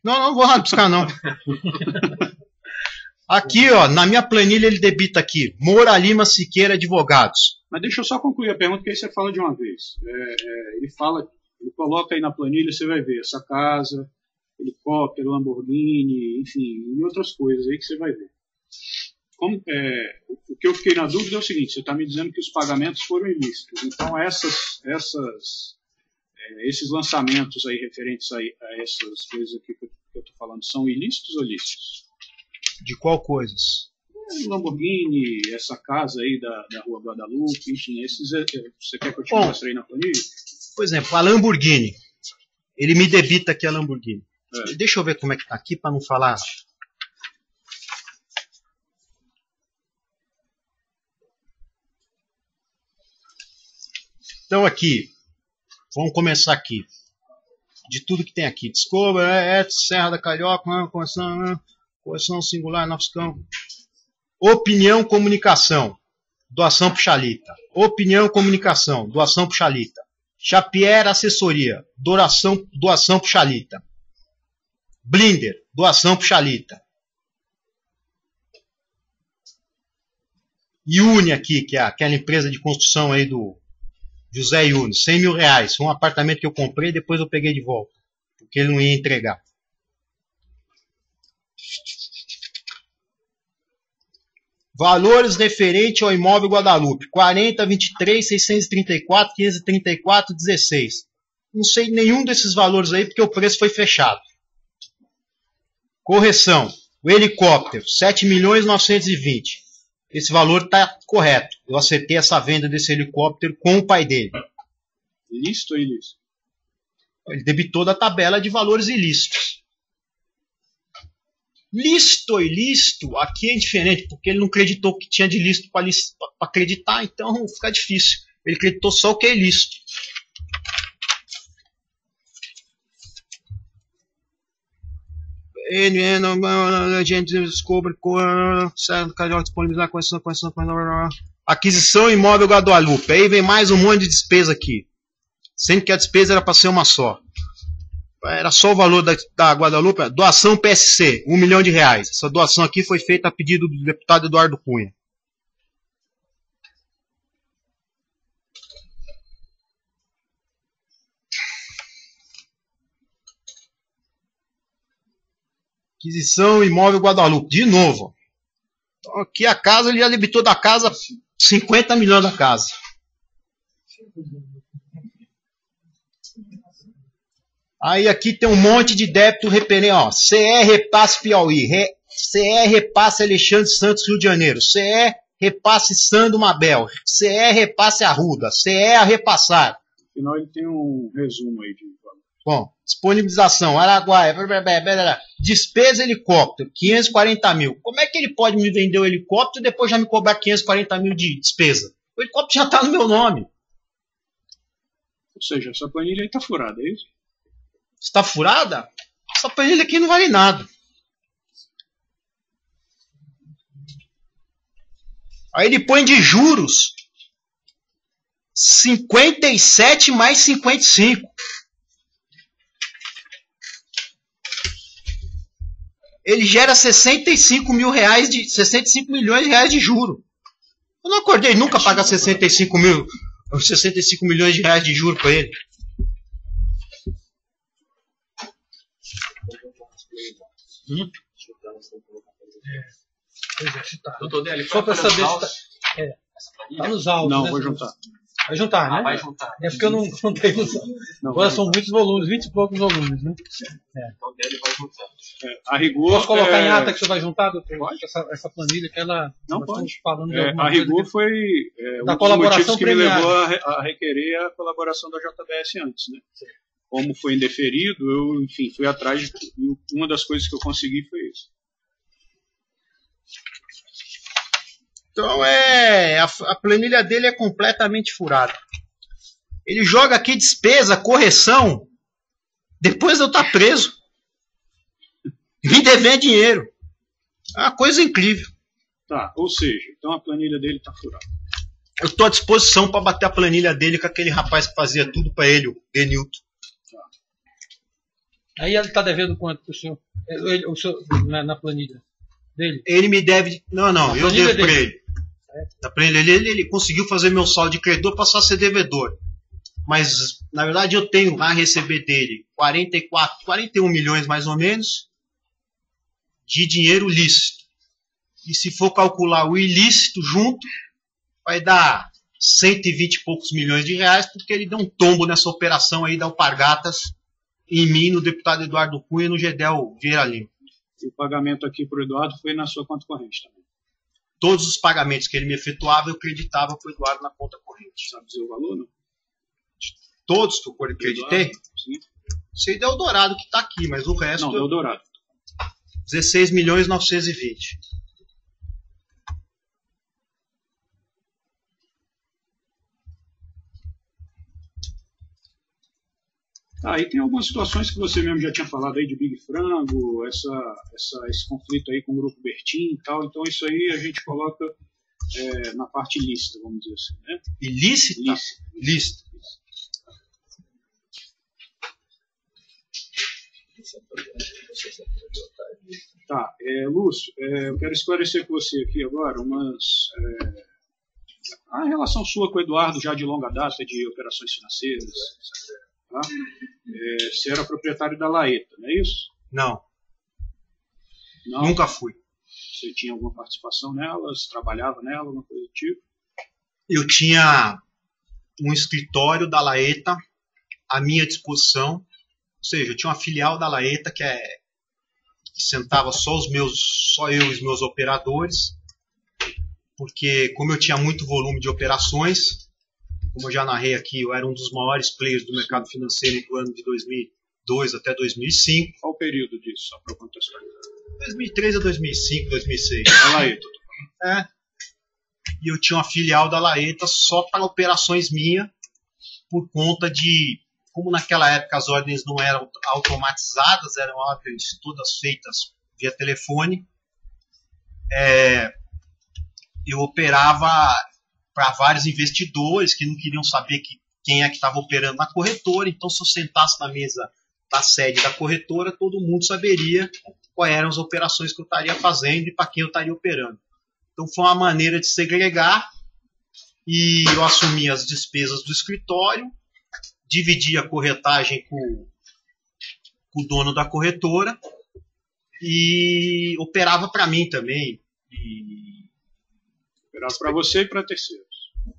C: Não vou rabiscar, não. Aqui, ó, na minha planilha ele debita aqui, Moura Lima Siqueira Advogados.
B: Mas deixa eu só concluir a pergunta, que aí você fala de uma vez. Ele coloca aí na planilha, você vai ver essa casa, helicóptero, Lamborghini, enfim, e outras coisas aí que você vai ver. O que eu fiquei na dúvida é o seguinte, você está me dizendo que os pagamentos foram ilícitos. Então esses lançamentos aí referentes a essas coisas aqui que eu estou falando são ilícitos ou lícitos?
C: De qual coisas?
B: Lamborghini, essa casa aí da Rua Guadalupe, enfim, você quer que eu te mostre aí na planilha?
C: Por exemplo, a Lamborghini. Ele me debita aqui a Lamborghini. Deixa eu ver como é que tá aqui para não falar. Então aqui, vamos começar aqui. De tudo que tem aqui. Descobre, Serra da Carioca, correção singular, Novos Campos. Opinião, comunicação. Doação pro Chalita. Opinião, comunicação. Doação pro Chalita. Chapier, assessoria. Doação pro Chalita. Blinder. Doação pro Chalita. Iune aqui, que é aquela empresa de construção aí do José Iune. 100 mil reais. Foi um apartamento que eu comprei e depois eu peguei de volta. Porque ele não ia entregar. Valores referentes ao imóvel Guadalupe. 40, 23, 634, 534, 16. Não sei nenhum desses valores aí porque o preço foi fechado. Correção. O helicóptero. 7.920. Esse valor está correto. Eu acertei essa venda desse helicóptero com o pai dele.
B: Ilícito ou ilícito?
C: Ele debitou da tabela de valores ilícitos. Lícito ou ilícito, aqui é diferente, porque ele não acreditou que tinha de lícito para acreditar, então fica difícil. Ele acreditou só o que é ilícito. A gente descobre disponibilizar aquisição imóvel Guadalupe. Aí vem mais um monte de despesa aqui. sendo que a despesa era para ser uma só. Era só o valor da Guadalupe, doação PSC, R$1 milhão. Essa doação aqui foi feita a pedido do deputado Eduardo Cunha. Aquisição imóvel Guadalupe, de novo. Então, aqui a casa, ele já debitou da casa 50 milhões da casa. Aí aqui tem um monte de débito referente, ó, CE Repasse Piauí, CE Repasse Alexandre Santos Rio de Janeiro, CE Repasse Sando Mabel, CE Repasse Arruda, CE a repassar.
B: Afinal, ele tem um resumo aí de...
C: Bom, disponibilização, Araguaia, despesa helicóptero, 540 mil. Como é que ele pode me vender o helicóptero e depois já me cobrar 540 mil de despesa? O helicóptero já está no meu nome.
B: Ou seja, essa planilha aí está furada, é isso?
C: Está furada? Essa planilha aqui não vale nada. Aí ele põe de juros 57 mais 55. Ele gera 65 milhões de reais de juro. Eu não acordei nunca a pagar 65 milhões de reais de juro para ele.
A: Só para saber se tá nos autos.
B: Não,
A: né?
B: vou juntar.
A: Vai juntar, né?
D: Vai juntar.
A: É porque eu não contei nos autos. Agora são muitos volumes, 20 e poucos volumes, né?
D: Então dele vai juntar.
B: A rigor...
A: Posso colocar em ata que você vai juntar, doutor?
B: Pode.
A: Essa planilha que ela...
B: Não pode.
A: Falando de
B: A rigor
A: que...
B: foi
A: da
B: um dos
A: colaboração
B: motivos que
A: premiada.
B: me levou a requerer a colaboração da JBS antes, né? Como foi indeferido, eu, enfim, fui atrás e uma das coisas que eu consegui foi isso.
C: Então a planilha dele é completamente furada. Ele joga aqui despesa, correção, depois de eu estar preso. Me devendo dinheiro. É uma coisa incrível.
B: Tá, ou seja, então a planilha dele está furada.
C: Eu estou à disposição para bater a planilha dele com aquele rapaz que fazia tudo para ele, o Denilton.
A: Aí ele está devendo quanto para o senhor? O senhor na planilha dele?
C: Ele me deve... Não, eu devo para
A: dele.
C: ele. Na planilha dele, ele conseguiu fazer meu saldo de credor passar a ser devedor. Mas, na verdade, eu tenho a receber dele 41 milhões mais ou menos de dinheiro lícito. E se for calcular o ilícito junto, vai dar 120 e poucos milhões de reais, porque ele deu um tombo nessa operação aí da Alpargatas, em mim, no deputado Eduardo Cunha e no Gedel Vieira Lima.
B: E o pagamento aqui para o Eduardo foi na sua conta corrente também.
C: Todos os pagamentos que ele me efetuava, eu acreditava para o Eduardo na conta corrente.
B: Sabe dizer o valor, não?
C: Todos que eu acreditei?
B: Sim.
C: Sei do Eldorado que está aqui, mas o resto...
B: Não, do Eldorado.
C: 16 milhões 920.
B: Aí tem algumas situações que você mesmo já tinha falado aí de Big Frango, esse conflito aí com o Grupo Bertin e tal. Então isso aí a gente coloca na parte lícita, vamos dizer assim, né?
C: Ilícita? Lícita.
B: Tá, Lúcio, eu quero esclarecer com você aqui agora a relação sua com o Eduardo já de longa data de operações financeiras. Tá? Você era proprietário da Laeta, não é isso?
C: Não.
B: Não?
C: Nunca fui.
B: Você tinha alguma participação nela? Você trabalhava nela, alguma coisa do tipo?
C: Eu tinha um escritório da Laeta à minha disposição. Ou seja, eu tinha uma filial da Laeta que sentava só eu e os meus operadores, porque como eu tinha muito volume de operações, como eu já narrei aqui, eu era um dos maiores players do mercado financeiro entre o ano de 2002 até 2005.
B: Qual o período disso, só para contextualizar?
C: 2003 a 2005, 2006.
B: A Laeta.
C: E eu tinha uma filial da Laeta só para operações minhas, por conta de... Como naquela época as ordens não eram automatizadas, eram ordens todas feitas via telefone, eu operava para vários investidores que não queriam saber que quem é que estava operando na corretora. Então, se eu sentasse na mesa da sede da corretora, todo mundo saberia quais eram as operações que eu estaria fazendo e para quem eu estaria operando. Então, foi uma maneira de segregar, e eu assumi as despesas do escritório, dividi a corretagem com o dono da corretora e operava para mim também.
B: Operava para você e para terceiros.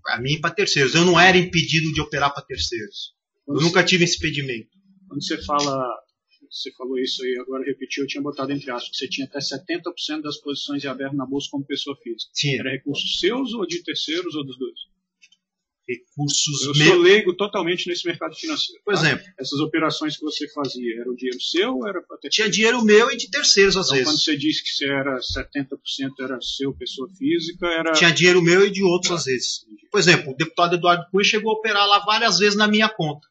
C: Para mim e para terceiros. Eu não era impedido de operar para terceiros. Eu nunca tive esse impedimento.
B: Quando você falou isso aí, agora repetiu, eu tinha botado entre aspas, que você tinha até 70% das posições em aberto na bolsa como pessoa física.
C: Sim.
B: Era recursos seus ou de terceiros ou dos dois?
C: Recursos
B: Eu sou leigo totalmente nesse mercado financeiro.
C: Por exemplo,
B: essas operações que você fazia, era o dinheiro seu ou era para terceiros?
C: Tinha dinheiro meu e de terceiros às vezes.
B: Quando você disse que você era 70% era seu, pessoa física, era...
C: Tinha dinheiro meu e de outros às vezes. Por exemplo, o deputado Eduardo Cunha chegou a operar lá várias vezes na minha conta.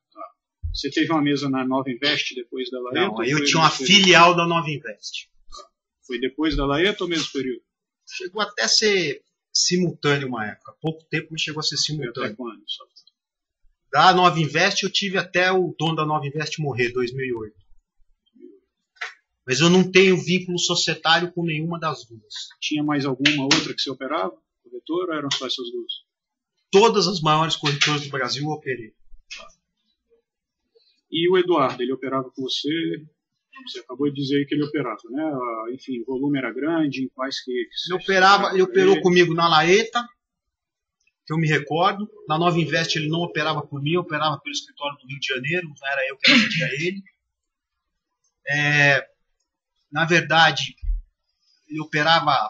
B: Você teve uma mesa na Nova Invest depois da Laeta?
C: Não, aí eu tinha uma filial da Nova Invest.
B: Foi depois da Laeta ou mesmo período?
C: Chegou até a ser simultâneo uma época. Pouco tempo, mas chegou a ser simultâneo.
B: Até quando? Só?
C: Da Nova Invest eu tive até o dono da Nova Invest morrer, 2008. Mas eu não tenho vínculo societário com nenhuma das duas.
B: Tinha mais alguma outra que você operava? Corretora ou eram só essas duas?
C: Todas as maiores corretoras do Brasil eu operei.
B: E o Eduardo, ele operava com você? Você acabou de dizer que ele operava, né? Enfim, o volume era grande, em quais que...
C: Ele operou comigo na Laeta, que eu me recordo. Na Nova Invest ele não operava por mim, operava pelo escritório do Rio de Janeiro, não era eu que atendia ele. Na verdade, ele operava...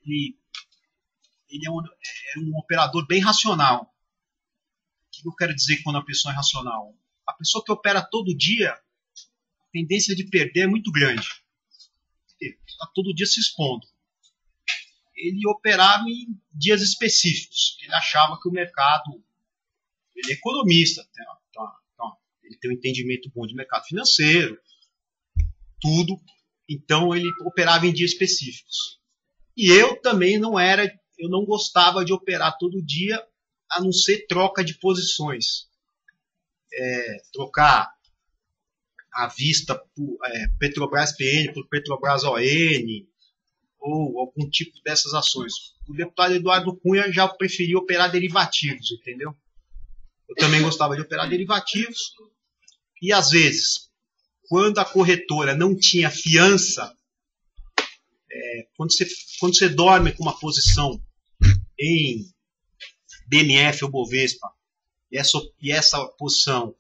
C: Ele era um operador bem racional. O que eu quero dizer quando a pessoa é racional? A pessoa que opera todo dia, a tendência de perder é muito grande. Está todo dia se expondo. Ele operava em dias específicos. Ele achava que o mercado... Ele é economista. Ele tem um entendimento bom de mercado financeiro. Tudo. Então, ele operava em dias específicos. E eu também não era... Eu não gostava de operar todo dia, a não ser troca de posições. Trocar à vista por Petrobras PN por Petrobras ON, ou algum tipo dessas ações. O deputado Eduardo Cunha já preferia operar derivativos, entendeu? Eu também gostava de operar derivativos. E às vezes, quando a corretora não tinha fiança, quando você dorme com uma posição em BMF ou Bovespa, e essa posição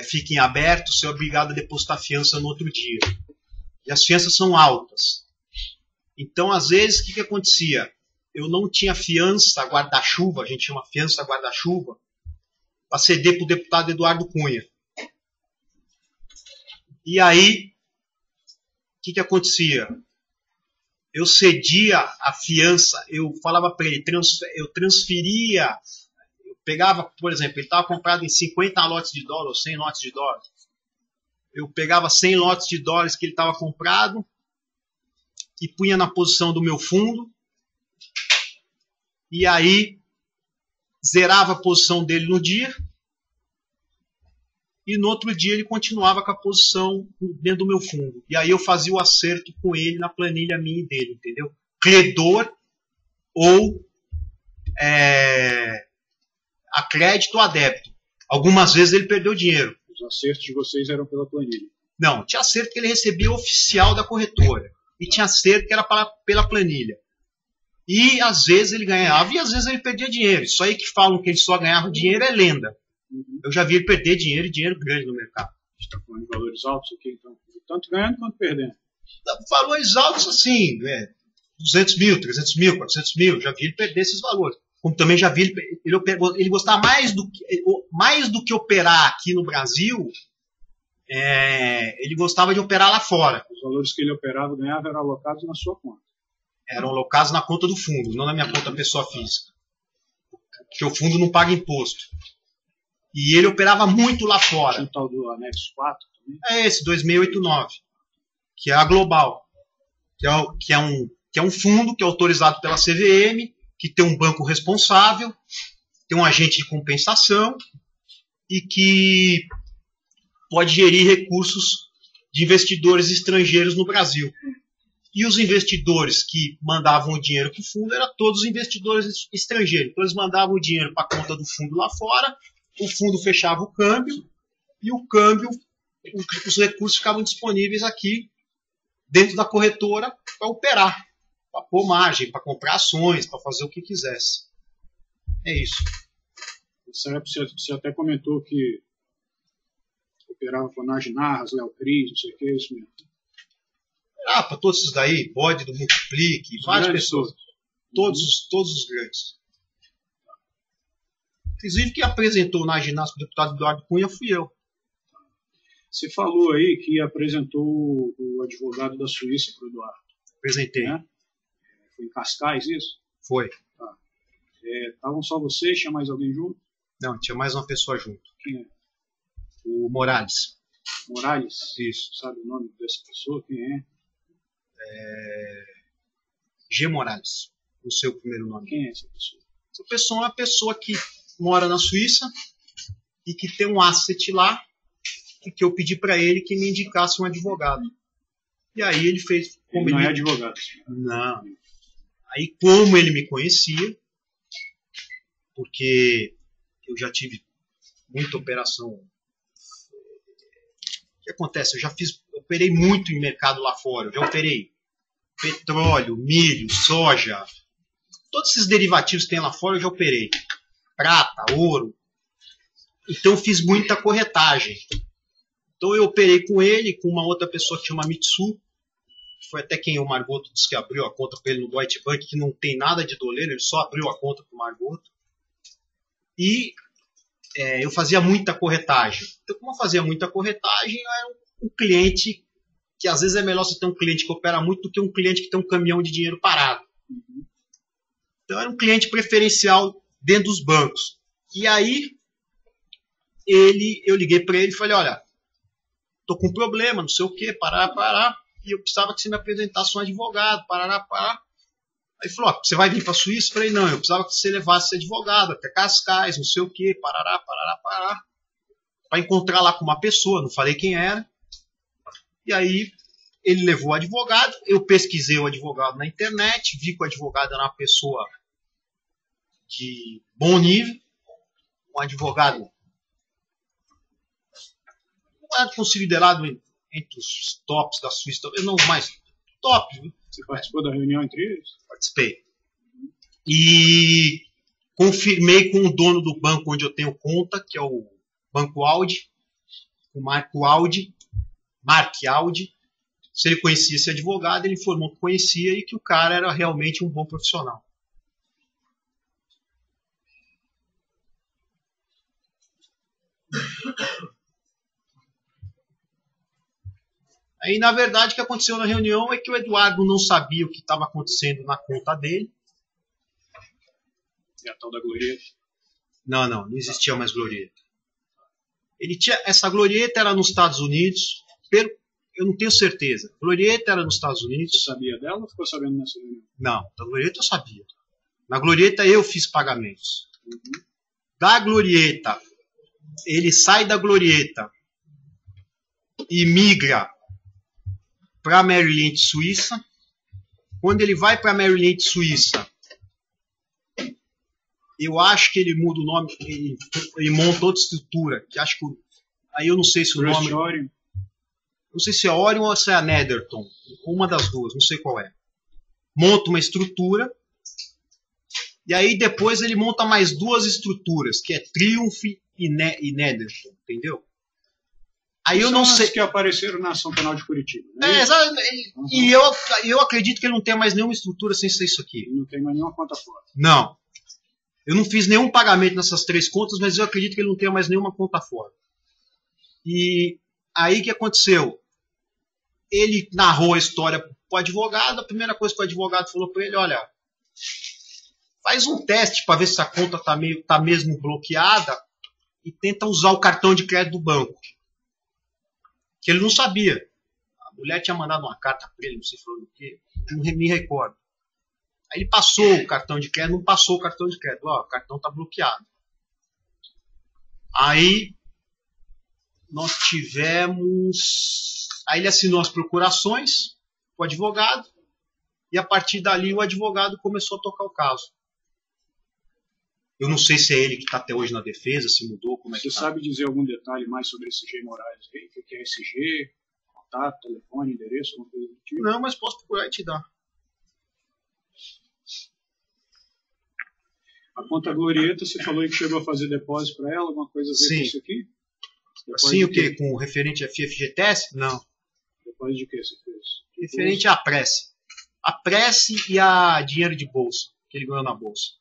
C: fica em aberto, você é obrigado a depositar fiança no outro dia. E as fianças são altas. Então, às vezes, o que acontecia? Eu não tinha fiança guarda-chuva, a gente chama fiança guarda-chuva, para ceder para o deputado Eduardo Cunha. E aí, o que acontecia? Eu cedia a fiança, eu falava para ele, eu transferia, eu pegava, por exemplo, ele estava comprado em 50 lotes de dólar ou 100 lotes de dólar. Eu pegava 100 lotes de dólares que ele estava comprado e punha na posição do meu fundo, e aí zerava a posição dele no dia, e no outro dia ele continuava com a posição dentro do meu fundo. E aí eu fazia o acerto com ele na planilha minha e dele, entendeu? Credor ou a crédito ou a débito. Algumas vezes ele perdeu dinheiro.
B: Os acertos de vocês eram pela planilha?
C: Não, tinha acerto que ele recebia oficial da corretora. E tinha acerto que era pela planilha. E às vezes ele ganhava e às vezes ele perdia dinheiro. Isso aí que falam que ele só ganhava dinheiro é lenda. Eu já vi ele perder dinheiro e dinheiro grande no mercado.
B: A gente está falando de valores altos aqui, então. Tanto ganhando quanto perdendo.
C: Valores altos assim, 200 mil, 300 mil, 400 mil. Já vi ele perder esses valores. Como também já vi ele gostar mais do que operar aqui no Brasil, ele gostava de operar lá fora.
B: Os valores que ele operava, ganhava, eram alocados na sua conta.
C: Eram alocados na conta do fundo, não na minha conta pessoa física. Porque o fundo não paga imposto. E ele operava muito lá fora.
B: O tal do anexo 4 também?
C: É esse, 2689, que é a Global, que é um fundo que é autorizado pela CVM, que tem um banco responsável tem um agente de compensação e que pode gerir recursos de investidores estrangeiros no Brasil. E os investidores que mandavam o dinheiro para o fundo eram todos investidores estrangeiros. Então eles mandavam o dinheiro para a conta do fundo lá fora, o fundo fechava o câmbio, e o câmbio, os recursos ficavam disponíveis aqui, dentro da corretora, para operar, para pôr margem, para comprar ações, para fazer o que quisesse. É isso.
B: Você até comentou que operava com a Naginarras, Léo Cris, não sei o que, é isso mesmo.
C: Para todos esses daí, Bode do Multiplique, várias pessoas. Todos os grandes. Inclusive, quem apresentou o Naginarras para o deputado Eduardo Cunha fui eu.
B: Você falou aí que apresentou o advogado da Suíça para o Eduardo.
C: Apresentei.
B: Né? Foi em Cascais, isso?
C: Foi.
B: Tá. Estavam só vocês? Tinha mais alguém junto?
C: Não, tinha mais uma pessoa junto.
B: Quem é?
C: O Morales.
B: Morales?
C: Isso.
B: Sabe o nome dessa pessoa? Quem é?
C: G. Morales. Não sei o primeiro nome.
B: Quem é essa pessoa?
C: Essa pessoa é uma pessoa que mora na Suíça e que tem um asset lá e que eu pedi para ele que me indicasse um advogado. E aí ele fez...
B: Ele não é advogado.
C: Não. Aí como ele me conhecia, porque eu já tive muita operação. O que acontece? Eu operei muito em mercado lá fora. Eu já operei petróleo, milho, soja. Todos esses derivativos que tem lá fora eu já operei. Prata, ouro. Então eu fiz muita corretagem. Então eu operei com ele, com uma outra pessoa que chama Mitsu. Foi até quem o Margoto disse que abriu a conta para ele no Deutsche Bank, que não tem nada de doleiro, ele só abriu a conta para o Margoto. E eu fazia muita corretagem. Então, como eu fazia muita corretagem, eu era um cliente que às vezes é melhor você ter um cliente que opera muito do que um cliente que tem um caminhão de dinheiro parado. Então, era um cliente preferencial dentro dos bancos. E aí, eu liguei para ele e falei, olha, estou com um problema, não sei o quê, parará, e eu precisava que você me apresentasse um advogado, parará. Aí ele falou, você vai vir para a Suíça? Eu falei, não, eu precisava que você levasse esse advogado até Cascais, não sei o quê, parará, para encontrar lá com uma pessoa, não falei quem era. E aí ele levou o advogado, eu pesquisei o advogado na internet, vi que o advogado era uma pessoa de bom nível, um advogado considerado entre os tops da Suíça, talvez não mais top. Né?
B: Você participou da reunião entre eles?
C: Participei. E confirmei com o dono do banco onde eu tenho conta, que é o Banco Audi, o Mark Audi, se ele conhecia esse advogado, ele informou que conhecia e que o cara era realmente um bom profissional. Aí, na verdade, o que aconteceu na reunião é que o Eduardo não sabia o que estava acontecendo na conta dele.
B: E a tal da glorieta?
C: Não existia mais glorieta. Essa glorieta era nos Estados Unidos, eu não tenho certeza. Glorieta era nos Estados Unidos.
B: Você sabia dela ou ficou sabendo nessa reunião?
C: Não, da glorieta eu sabia. Na glorieta eu fiz pagamentos. Da glorieta, ele sai da glorieta e migra para a Merrill Lynch Suíça. Quando ele vai para a Merrill Lynch Suíça, eu acho que ele muda o nome, ele monta outra estrutura, que acho que aí eu não sei se o nome,
B: Orion.
C: Não sei se é Orion ou se é a Netherton, uma das duas, não sei qual é. Monta uma estrutura e aí depois ele monta mais duas estruturas, que é Triumph e Netherton, entendeu? Aí eu não sei
B: que apareceram na ação penal de Curitiba. Né?
C: E eu acredito que ele não tem mais nenhuma estrutura sem ser isso aqui.
B: Não tem mais nenhuma conta fora.
C: Não. Eu não fiz nenhum pagamento nessas três contas, mas eu acredito que ele não tenha mais nenhuma conta fora. E aí o que aconteceu? Ele narrou a história para o advogado. A primeira coisa que o advogado falou para ele, olha, faz um teste para ver se a conta está mesmo bloqueada e tenta usar o cartão de crédito do banco. Que ele não sabia. A mulher tinha mandado uma carta para ele, não sei falando o quê, não me recordo. Aí ele passou o cartão de crédito, não passou o cartão de crédito. Ó, o cartão está bloqueado. Aí nós tivemos... Aí ele assinou as procurações com o advogado e a partir dali o advogado começou a tocar o caso. Eu não sei se é ele que está até hoje na defesa, se mudou, como é que
B: Você
C: tá.
B: sabe dizer algum detalhe mais sobre esse G. Moraes aí? O que é esse G? Contato, telefone, endereço, alguma coisa do tipo?
C: Não, mas posso procurar e te dar.
B: A conta Glorieta, você falou que chegou a fazer depósito para ela, alguma coisa a ver
C: Sim.
B: com isso aqui? Depósito
C: Assim,
B: de
C: o quê? Com referente a FGTS? Não.
B: Depósito de quê você fez?
C: Referente à prece. A prece e a dinheiro de bolsa, que ele ganhou na bolsa.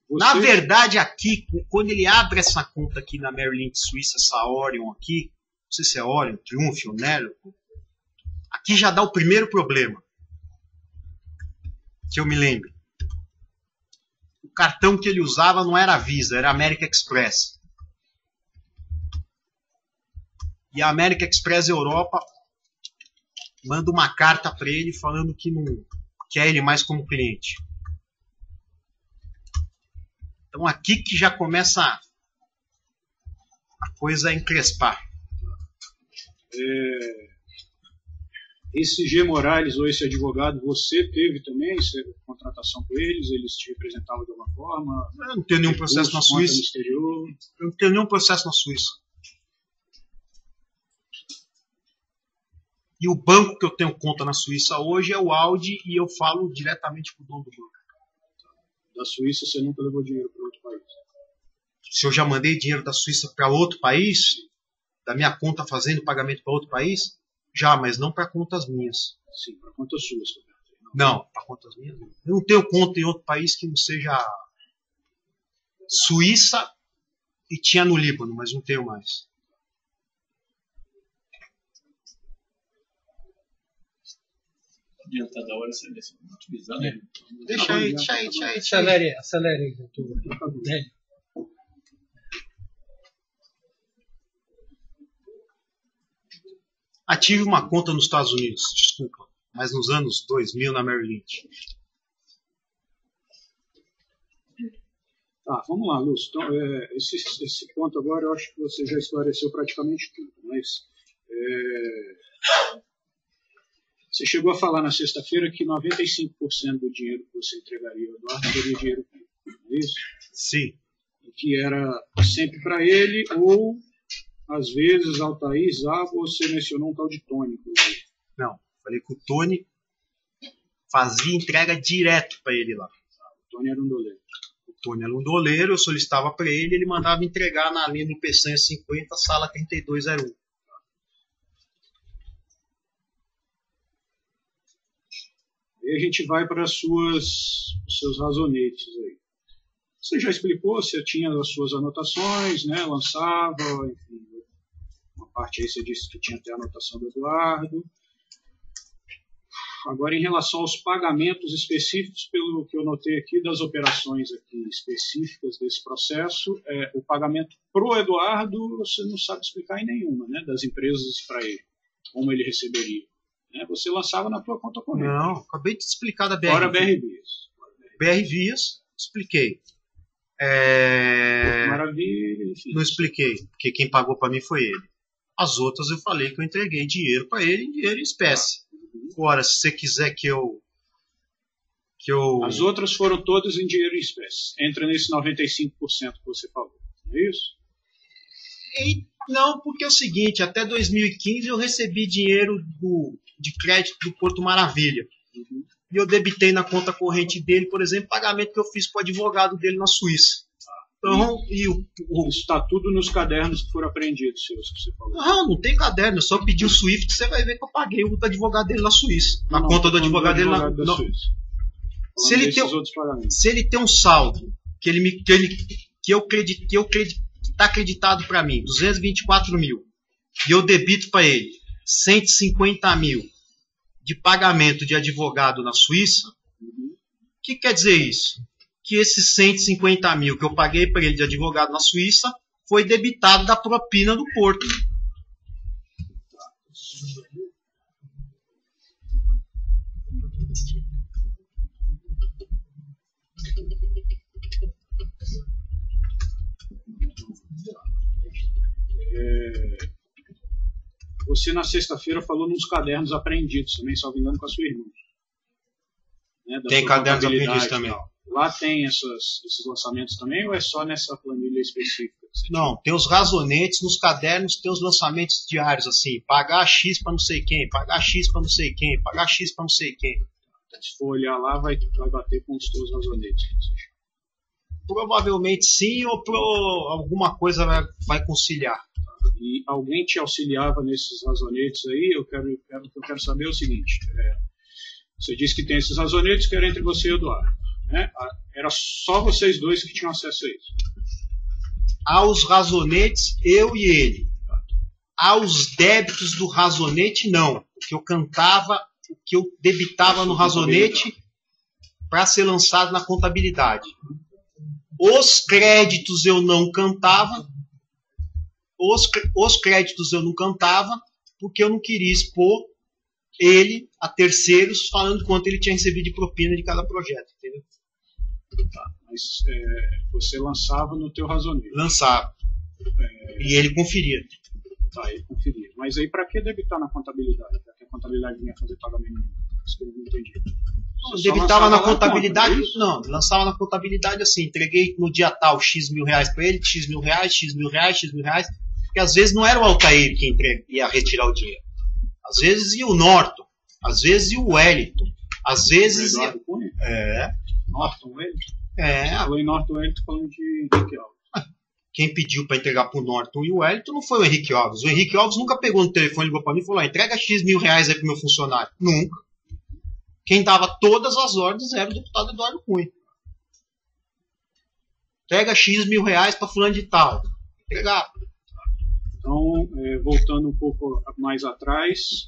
B: Você...
C: Na verdade, aqui, quando ele abre essa conta aqui na Merrill Lynch Suíça, essa Orion aqui, não sei se é Orion, Triumph, Nelo, aqui já dá o primeiro problema. Que eu me lembro. O cartão que ele usava não era Visa, era American Express. E a American Express Europa manda uma carta para ele falando que não quer ele mais como cliente. Então aqui que já começa a coisa a encrespar.
B: Esse G. Morales ou esse advogado, você teve também contratação com eles? Eles te representavam de alguma forma?
C: Eu não tenho nenhum processo na Suíça. Eu não tenho nenhum processo na Suíça. E o banco que eu tenho conta na Suíça hoje é o Audi e eu falo diretamente com o dono do banco.
B: Da Suíça você nunca levou dinheiro para outro país?
C: Se eu já mandei dinheiro da Suíça para outro país, da minha conta fazendo pagamento para outro país, já, mas não para contas minhas.
B: Sim, para contas suas.
C: Não, para contas minhas. Eu não tenho conta em outro país que não seja Suíça e tinha no Líbano, mas não tenho mais.
D: Adianta da hora você utilizar, né?
C: Deixa aí.
A: Acelere aí, doutor.
C: Tive uma conta nos Estados Unidos, desculpa, mas nos anos 2000 na Merrill Lynch.
B: Tá, vamos lá, Lúcio. Então, esse ponto agora eu acho que você já esclareceu praticamente tudo, mas você chegou a falar na sexta-feira que 95% do dinheiro que você entregaria ao Eduardo seria dinheiro vivo, não é isso?
C: Sim.
B: E que era sempre para ele ou... Às vezes, Altair, Zago, você mencionou um tal de Tony.
C: Não, falei que o Tony fazia entrega direto para ele lá.
B: O Tony era um doleiro.
C: O Tony era um doleiro, eu solicitava para ele, ele mandava entregar na linha do Peçanha 50, sala 3201.
B: Aí a gente vai para os seus razonetes aí. Você já explicou, você tinha as suas anotações, né? Lançava, enfim. Uma parte aí você disse que tinha até a anotação do Eduardo. Agora, em relação aos pagamentos específicos, pelo que eu notei aqui, das operações aqui específicas desse processo, o pagamento para o Eduardo, você não sabe explicar em nenhuma, né? Das empresas para ele, como ele receberia. Né? Você lançava na tua conta corrente.
C: Não, acabei de explicar da BR.
B: Fora BR-Vias.
C: BR-Vias, expliquei.
B: Maravilha, enfim.
C: Não expliquei, porque quem pagou para mim foi ele. As outras eu falei que eu entreguei dinheiro para ele em dinheiro em espécie. Agora, se você quiser que eu...
B: As outras foram todas em dinheiro em espécie. Entra nesse 95% que você falou. Não é isso?
C: Não, porque é o seguinte, até 2015 eu recebi dinheiro de crédito do Porto Maravilha. E eu debitei na conta corrente dele, por exemplo, pagamento que eu fiz para o advogado dele na Suíça. Então,
B: isso está tudo nos cadernos que foram apreendidos, seus, que você falou.
C: Não tem caderno, eu só pedi o Swift, você vai ver que eu paguei o do advogado dele na Suíça. Na conta do advogado dele na Suíça. Se ele tem um saldo que está acreditado para mim, 224 mil, e eu debito para ele 150 mil de pagamento de advogado na Suíça, o que quer dizer isso? Que esses 150 mil que eu paguei para ele de advogado na Suíça foi debitado da propina do Porto.
B: Você, na sexta-feira, falou nos cadernos apreendidos, também, salvo engano, com a sua irmã. Né,
C: tem cadernos apreendidos também.
B: Lá tem esses lançamentos também, ou é só nessa planilha específica?
C: Não, tem os razonetes nos cadernos, tem os lançamentos diários, assim, pagar X para não sei quem, pagar X para não sei quem, pagar X para não sei quem.
B: Se for olhar lá, vai bater com os teus razonetes.
C: Provavelmente sim, ou alguma coisa vai conciliar.
B: E alguém te auxiliava nesses razonetes aí? O que eu quero saber é o seguinte. Você disse que tem esses razonetes que era entre você e o Eduardo. Né? Era só vocês dois que tinham acesso a isso?
C: Aos razonetes, eu e ele. Aos débitos do razonete, não. O que eu cantava, o que eu debitava no razonete para ser lançado na contabilidade. Os créditos eu não cantava. Os créditos eu não cantava porque eu não queria expor ele a terceiros falando quanto ele tinha recebido de propina de cada projeto, entendeu?
B: Tá, mas você lançava no teu razonete?
C: Lançava. E ele conferia.
B: Tá, ele conferia. Mas aí para que debitar na contabilidade? Para que a contabilidade vinha fazer pagamento? Isso que eu não entendi.
C: Debitava na contabilidade? Não, lançava na contabilidade assim, entreguei no dia tal X mil reais para ele, X mil reais, X mil reais, X mil reais, porque às vezes não era o Altair que ia retirar o dinheiro. Às vezes ia o Norton, às vezes ia o Wellington, às vezes ia...
B: Norton Wellington?
C: Você
B: falou em Norton Wellington falando de Henrique Alves.
C: Quem pediu para entregar para o Norton e o Wellington não foi o Henrique Alves. O Henrique Alves nunca pegou no telefone, ligou para mim e falou: entrega X mil reais aí para o meu funcionário. Nunca. Quem dava todas as ordens era o deputado Eduardo Cunha. Entrega X mil reais para fulano de tal. Entregava.
B: Então, voltando um pouco mais atrás,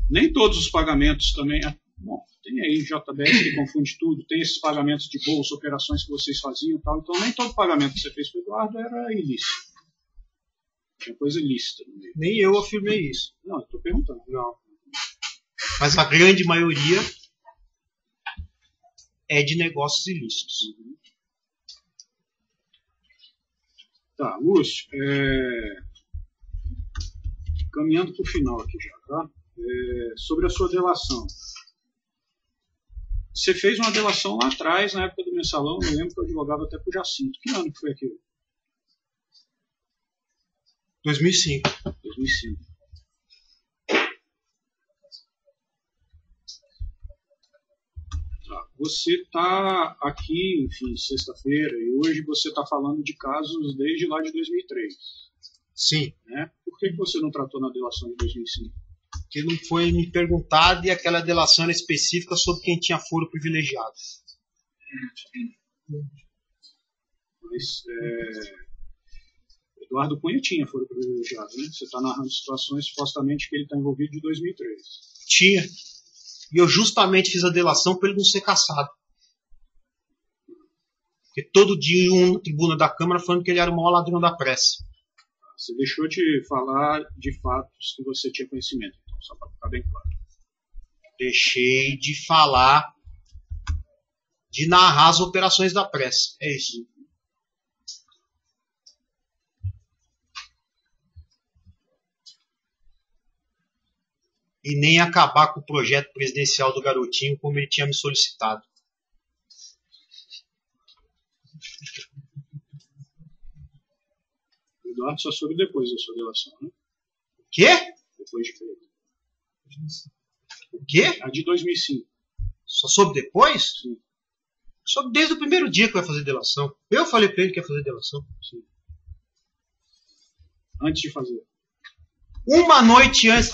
B: nem todos os pagamentos também... Bom, tem aí JBS que confunde tudo, tem esses pagamentos de bolsa, operações que vocês faziam e tal, então nem todo pagamento que você fez para o Eduardo era ilícito. Tinha coisa ilícita no meio.
C: Nem eu afirmei isso.
B: Não, eu estou perguntando.
C: Não. Mas a grande maioria é de negócios ilícitos.
B: Uhum. Tá, Lúcio, caminhando para o final aqui já, tá? Sobre a sua delação. Você fez uma delação lá atrás, na época do mensalão, eu lembro que eu advogava até para o Jacinto. Que ano que foi aquilo?
C: 2005.
B: 2005. Tá. Você está aqui, enfim, sexta-feira, e hoje você está falando de casos desde lá de 2003.
C: Sim.
B: Né? Por que você não tratou na delação de 2005?
C: Porque não foi me perguntado e aquela delação era específica sobre quem tinha foro privilegiado.
B: Mas Eduardo Cunha tinha foro privilegiado, né? Você está narrando situações supostamente que ele está envolvido de 2003.
C: Tinha. E eu justamente fiz a delação para ele não ser cassado. Porque todo dia um na tribuna da Câmara falando que ele era o maior ladrão da pressa.
B: Você deixou de falar de fatos que você tinha conhecimento, então, só para ficar bem claro.
C: Deixei de falar, de narrar as operações da pressa. É isso. E nem acabar com o projeto presidencial do Garotinho como ele tinha me solicitado.
B: O Eduardo só soube depois da sua delação, né?
C: O quê?
B: Depois de feito.
C: O quê?
B: A de 2005.
C: Só soube depois?
B: Sim.
C: Soube desde o primeiro dia que vai fazer delação. Eu falei pra ele que ia fazer delação.
B: Sim. Antes de fazer.
C: Uma noite antes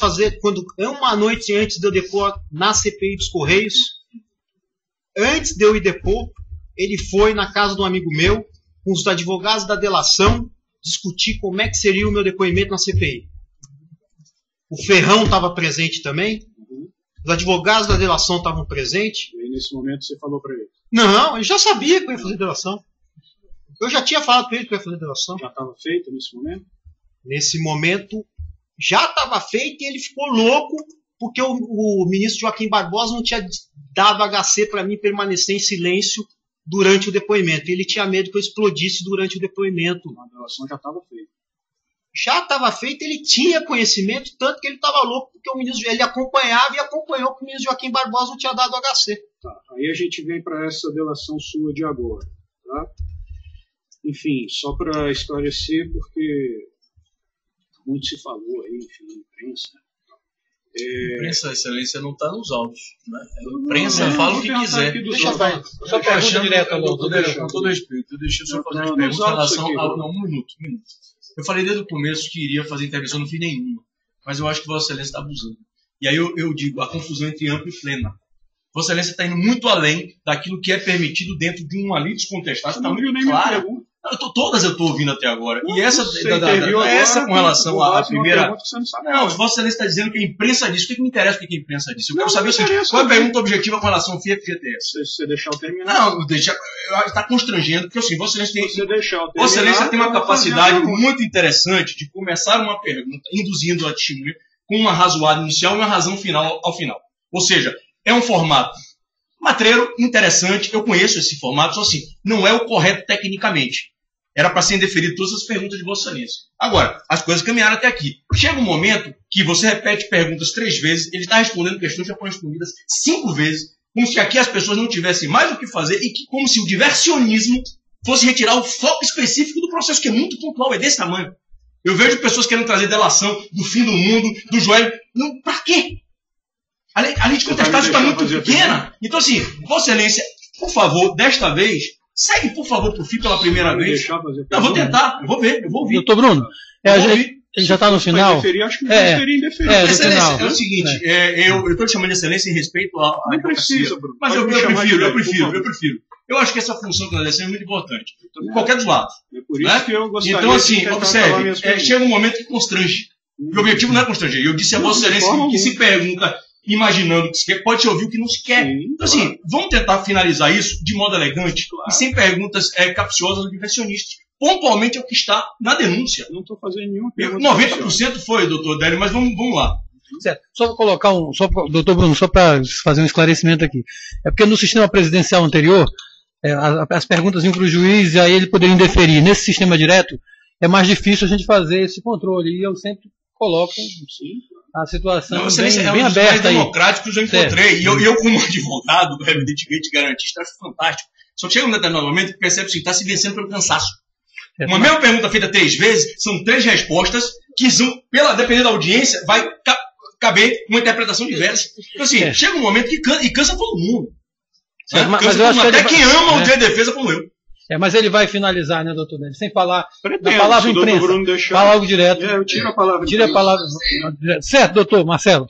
C: de eu depor na CPI dos Correios, antes de eu ir depor, ele foi na casa de um amigo meu, com os advogados da delação, discutir como é que seria o meu depoimento na CPI. O Ferrão estava presente também, os advogados da delação estavam presentes.
B: E aí, nesse momento, você falou para ele?
C: Não, ele já sabia que eu ia fazer delação. Eu já tinha falado para ele que eu ia fazer delação.
B: Já estava feito nesse momento?
C: Nesse momento, já estava feito e ele ficou louco porque o ministro Joaquim Barbosa não tinha dado HC para mim permanecer em silêncio durante o depoimento. E ele tinha medo que eu explodisse durante o depoimento.
B: A delação já estava feita.
C: Já estava feito, ele tinha conhecimento, tanto que ele estava louco, porque o ministro, ele acompanhava e acompanhou que o ministro Joaquim Barbosa não tinha dado HC.
B: Tá. Aí a gente vem para essa delação sua de agora. Tá? Enfim, só para esclarecer, porque muito se falou aí, enfim, na imprensa.
D: A imprensa, excelência, não está nos autos. Né? A imprensa fala o que quiser.
A: Só pergunta direto agora.
D: Com todo respeito, deixa eu só fazer uma pergunta em relação ao... Não, um minuto. Eu falei desde o começo que iria fazer intervenção, não fiz nenhuma. Mas eu acho que Vossa Excelência está abusando. E aí eu digo, a confusão entre ampla e plena. Vossa Excelência está indo muito além daquilo que é permitido dentro de uma lei descontestada. Está muito clara. Todas eu estou ouvindo até agora. E essa com relação à primeira... Não, Vossa Excelência está dizendo que a imprensa disse. O que me interessa o que a imprensa disse? Eu quero saber qual é a pergunta objetiva com relação ao FGTS.
B: Se você deixar eu terminar.
D: Não, está constrangendo, porque assim, Vossa Excelência tem uma capacidade muito interessante de começar uma pergunta, induzindo a testemunha, com uma razoada inicial e uma razão final ao final. Ou seja, é um formato matreiro, interessante, eu conheço esse formato, só assim, não é o correto tecnicamente. Era para ser indeferido todas as perguntas de Vossa Excelência. Agora, as coisas caminharam até aqui. Chega um momento que você repete perguntas 3 vezes, ele está respondendo questões que já foram respondidas 5 vezes, como se aqui as pessoas não tivessem mais o que fazer e que, como se o diversionismo fosse retirar o foco específico do processo, que é muito pontual, é desse tamanho. Eu vejo pessoas querendo trazer delação do fim do mundo, do joelho. Para quê? A lei de contestagem está muito pequena. Então, assim, Vossa Excelência, por favor, desta vez, segue, por favor, para o fim pela primeira vez. Eu vou tentar, eu vou ver, eu vou ouvir.
A: Doutor Bruno, ele já está no final?
B: Acho que deveria indeferir.
D: Excelência, é o seguinte, eu estou te chamando de excelência em respeito à
B: não precisa, Bruno.
D: Mas eu prefiro. Eu acho que essa função que ela é muito importante. Qualquer dos lados.
B: É por isso que eu gostaria
D: então, assim, observe, chega um momento que constrange. O objetivo não é constranger. Eu disse a Vossa Excelência que se pergunta imaginando o que se quer, pode se ouvir o que não se quer. Então, assim, vamos tentar finalizar isso de modo elegante e sem perguntas capciosas ou diversionistas. Pontualmente é o que está na denúncia.
B: Não estou fazendo nenhuma pergunta.
D: 90% foi, doutor Délio, mas vamos lá.
A: Certo. Só para colocar doutor Bruno, só para fazer um esclarecimento aqui. É porque no sistema presidencial anterior, as perguntas iam para o juiz e aí ele poderia indeferir. Nesse sistema direto, é mais difícil a gente fazer esse controle. E eu sempre coloco a situação bem aberta aí.
D: Democrático que eu já encontrei. E eu como advogado, evidentemente garantista, acho fantástico. Só que chega um determinado momento que percebe que está se vencendo pelo cansaço. Uma mesma pergunta feita 3 vezes, são 3 respostas que são, dependendo da audiência, vai caber uma interpretação diversa. Então, assim, chega um momento que cansa todo mundo.
A: Mas eu acho que
D: até quem ama o direito de defesa como eu.
A: Mas ele vai finalizar, né, doutor Délio? Sem falar da palavra imprensa. Fala algo direto.
B: Eu tiro a palavra.
A: Tira a palavra. Certo, doutor Marcelo?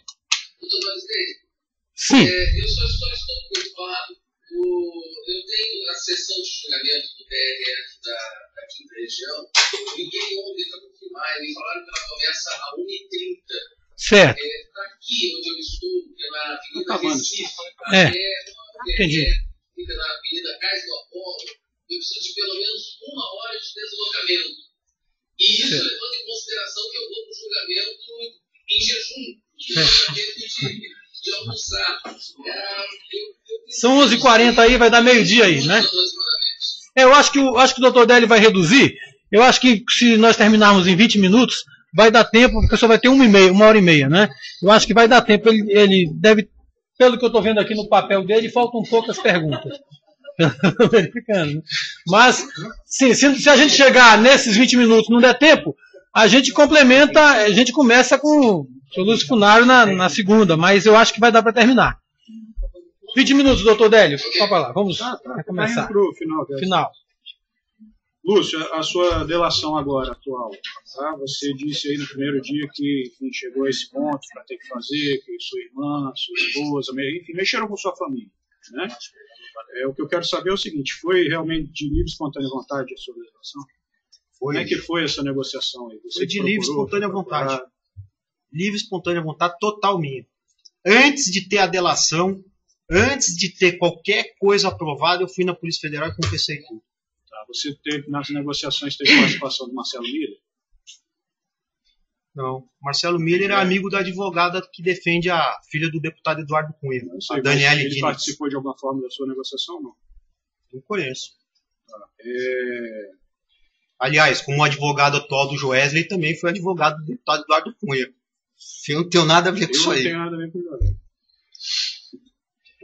E: Doutor presidente.
A: Sim.
E: Eu só estou preocupado. Eu tenho a sessão de julgamento do TRF da quinta região. Ninguém ontem para confirmar. Eles falaram que ela começa a 1h30.
A: Certo.
E: Aqui onde eu estou, que é na Avenida Recife,
A: entendi.
E: Fica na Avenida Cais do Apolo, eu preciso de pelo menos 1 hora de deslocamento. E isso levando em consideração que eu vou para o julgamento em jejum, de almoçar.
A: São 11h40 aí, vai dar meio-dia aí, né? Eu acho que o doutor Délio vai reduzir. Eu acho que se nós terminarmos em 20 minutos, vai dar tempo, porque só vai ter 1 hora e meia, né? Eu acho que vai dar tempo. Ele deve, pelo que eu estou vendo aqui no papel dele, faltam poucas perguntas. Verificando. Mas, sim, se a gente chegar nesses 20 minutos e não der tempo, a gente complementa, a gente começa com o senhor Lúcio Funaro na segunda, mas eu acho que vai dar para terminar. 20 minutos, doutor Délio. Só para lá. Vamos começar. Final.
B: Lúcio, a sua delação agora atual, tá? Você disse aí no primeiro dia que enfim, chegou a esse ponto para ter que fazer, que sua irmã, sua esposa, enfim, mexeram com sua família, né? O que eu quero saber é o seguinte, foi realmente de livre e espontânea vontade a sua delação? Como é que foi essa negociação aí?
C: Foi de livre e espontânea vontade. Livre e espontânea vontade total minha. Antes de ter a delação, antes de ter qualquer coisa aprovada, eu fui na Polícia Federal e confessei tudo.
B: Você teve, nas negociações, teve participação do Marcelo Miller?
C: Não. Marcelo Miller é amigo da advogada que defende a filha do deputado Eduardo Cunha, a Daniele Diniz.
B: Ele participou de alguma forma da sua negociação ou não?
C: Não conheço. Aliás, como advogado atual do Joesley, também foi advogado do deputado Eduardo Cunha. Eu não tenho nada a ver com isso aí.
B: Eu não tenho nada a ver com isso.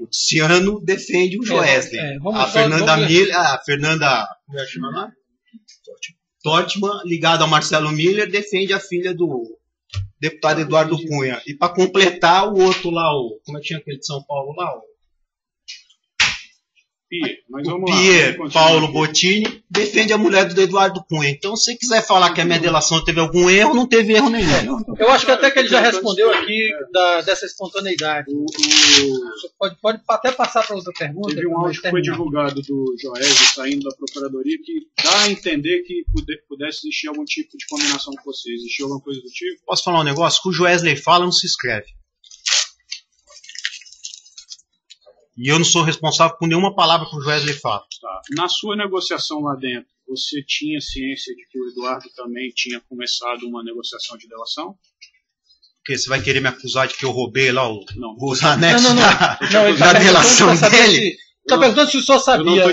C: O Tiziano defende o Joesley. A Fernanda Miller, como é que chama lá? Tortman, ligado ao Marcelo Miller, defende a filha do deputado Eduardo Cunha. E para completar, o outro lá, como é que tinha aquele de São Paulo lá? Pierre Paulo Bottini defende a mulher do Eduardo Cunha. Então, se você quiser falar que a minha delação teve algum erro, não teve erro nenhum.
A: Eu acho que até que ele já respondeu aqui dessa espontaneidade. Pode até passar para outra pergunta.
B: Teve um áudio que foi divulgado do Joesley saindo da Procuradoria que dá a entender que pudesse existir algum tipo de combinação com você. Existiu alguma coisa do tipo?
C: Posso falar um negócio? Que o Joesley fala não se escreve. E eu não sou responsável por nenhuma palavra que o Joesley fala.
B: Tá. Na sua negociação lá dentro, você tinha ciência de que o Eduardo também tinha começado uma negociação de delação?
C: Porque você vai querer me acusar de que eu roubei lá os
A: anexos
C: da delação dele?
A: Está perguntando se o senhor sabia.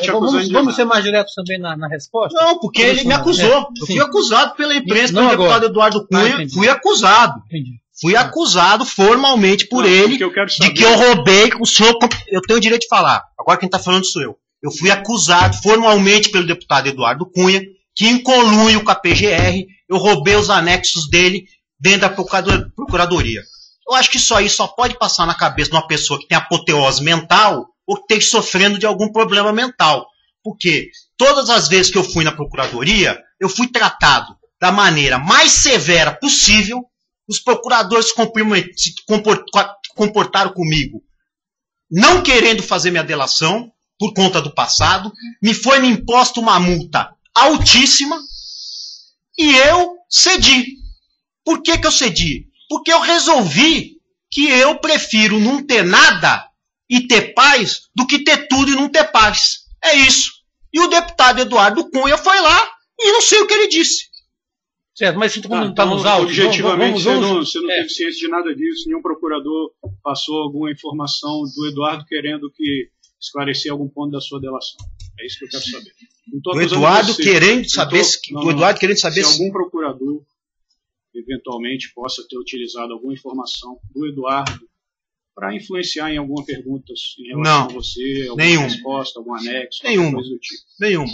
A: Vamos ser mais diretos também na resposta?
C: Não, porque ele me acusou. Eu fui acusado pela imprensa, pelo deputado Eduardo Cunha. Fui acusado.
A: Entendi.
C: Fui acusado formalmente por ele de que eu roubei. O senhor, eu tenho o direito de falar. Agora quem está falando sou eu. Eu fui acusado formalmente pelo deputado Eduardo Cunha que, em conluio com a PGR, eu roubei os anexos dele dentro da Procuradoria. Eu acho que isso aí só pode passar na cabeça de uma pessoa que tem apoteose mental ou que esteja sofrendo de algum problema mental. Porque todas as vezes que eu fui na Procuradoria, eu fui tratado da maneira mais severa possível. Os procuradores se comportaram comigo não querendo fazer minha delação por conta do passado. Me imposta uma multa altíssima e eu cedi. Por que eu cedi? Porque eu resolvi que eu prefiro não ter nada e ter paz do que ter tudo e não ter paz. É isso. E o deputado Eduardo Cunha foi lá e não sei o que ele disse.
A: Certo, mas se como não está nos autos...
B: Objetivamente, você não teve ciência de nada disso, nenhum procurador passou alguma informação do Eduardo querendo que esclarecer algum ponto da sua delação. É isso que eu quero saber.
C: O Eduardo querendo saber se
B: algum procurador eventualmente possa ter utilizado alguma informação do Eduardo para influenciar em alguma pergunta em relação a você, alguma resposta, algum anexo, alguma coisa do tipo.
C: Nenhuma.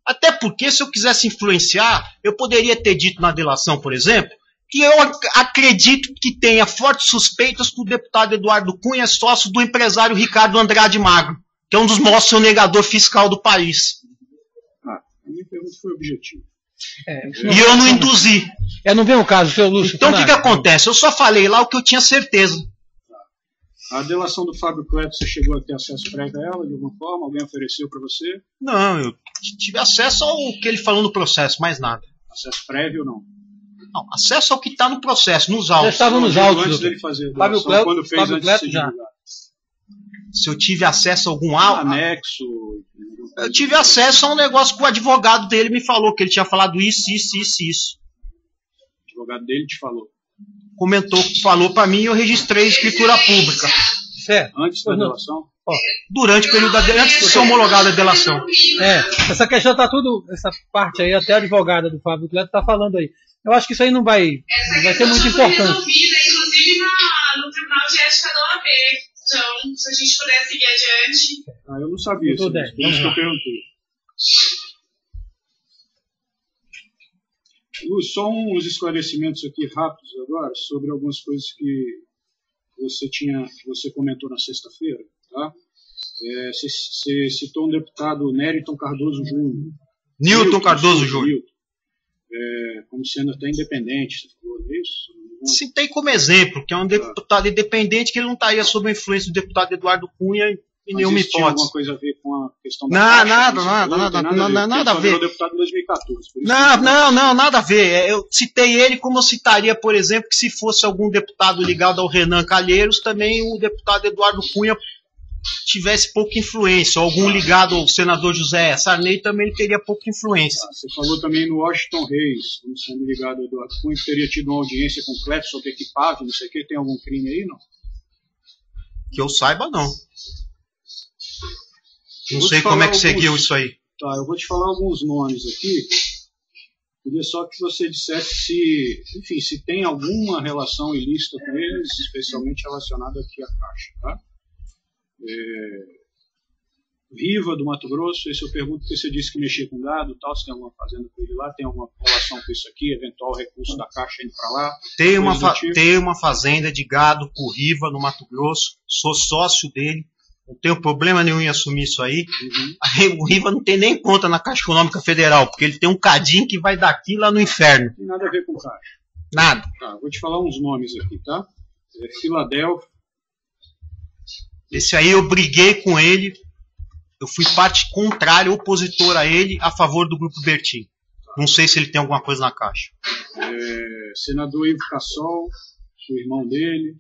C: Até porque, se eu quisesse influenciar, eu poderia ter dito na delação, por exemplo, que eu acredito que tenha fortes suspeitas que o deputado Eduardo Cunha é sócio do empresário Ricardo Andrade Magro, que é um dos maiores sonegador fiscal do país.
B: A minha pergunta foi objetiva.
C: E eu não induzi.
A: Não vem o caso, seu Lúcio.
C: Então, o que acontece? Eu só falei lá o que eu tinha certeza.
B: A delação do Fábio Cleto, você chegou a ter acesso prévio a ela, de alguma forma? Alguém ofereceu para você?
C: Não, eu tive acesso ao que ele falou no processo, mais nada.
B: Acesso prévio ou não?
C: Não, acesso ao que está no processo, nos autos.
A: Já estava nos autos.
B: Antes dele fazer a
A: Fábio
B: delação, quando fez
A: Fábio
B: antes
A: Cleto
B: de ser
A: já.
B: divulgado.
C: Se eu tive acesso a algum auto...
B: Anexo...
C: Eu tive acesso a um negócio que o advogado dele me falou, que ele tinha falado isso.
B: O advogado dele te falou?
C: Falou para mim e eu registrei a escritura pública.
A: Certo.
B: Antes da delação?
C: Durante o período antes de ser homologada a delação.
A: Essa questão tá tudo, essa parte aí, até a advogada do Fábio Cleto tá falando aí. Eu acho que isso aí não vai ter muita importância.
F: Inclusive no Tribunal de Ética da OAB. Então, se a gente puder seguir adiante.
B: Eu não sabia isso. Por isso que eu perguntei. Lúcio, só uns esclarecimentos aqui rápidos agora sobre algumas coisas que você comentou na sexta-feira, tá? Você citou um deputado Nériton Cardoso Júnior.
C: Nilton Cardoso Júnior.
B: Como sendo até independente, você falou isso?
C: Citei como exemplo, que é um deputado independente que ele não estaria sob a influência do deputado Eduardo Cunha em nenhuma hipótese.
B: Tinha alguma coisa a ver com a questão da
C: nada a ver.
B: O deputado de 2014.
C: Não, nada a ver. Eu citei ele como eu citaria, por exemplo, que se fosse algum deputado ligado ao Renan Calheiros, também o deputado Eduardo Cunha tivesse pouca influência. Algum ligado ao senador José Sarney também ele teria pouca influência.
B: Você falou também no Washington Reis, como sendo ligado ao Eduardo Cunha, que teria tido uma audiência completa sobre equipagem, não sei o que. Tem algum crime aí, não?
C: Que eu saiba, não. Não sei como é que seguiu isso aí.
B: Tá, eu vou te falar alguns nomes aqui Queria só que você dissesse se, enfim, se tem alguma relação ilícita com eles, especialmente relacionada aqui à Caixa, tá? Riva, do Mato Grosso, esse eu pergunto porque você disse que mexia com gado e tal, se tem alguma fazenda com ele lá, tem alguma relação com isso aqui, eventual recurso da Caixa indo para lá?
C: Tem uma fazenda de gado com Riva, no Mato Grosso, sou sócio dele, não tenho problema nenhum em assumir isso aí. O Riva não tem nem conta na Caixa Econômica Federal, porque ele tem um cadinho que vai daqui lá no inferno.
B: Não tem nada a ver com Caixa.
C: Nada.
B: Tá, vou te falar uns nomes aqui, tá? Filadélfia.
C: Esse aí eu briguei com ele, eu fui parte contrária, opositora a ele, a favor do Grupo Bertin. Não sei se ele tem alguma coisa na Caixa.
B: Senador Ivo Cassol, o irmão dele.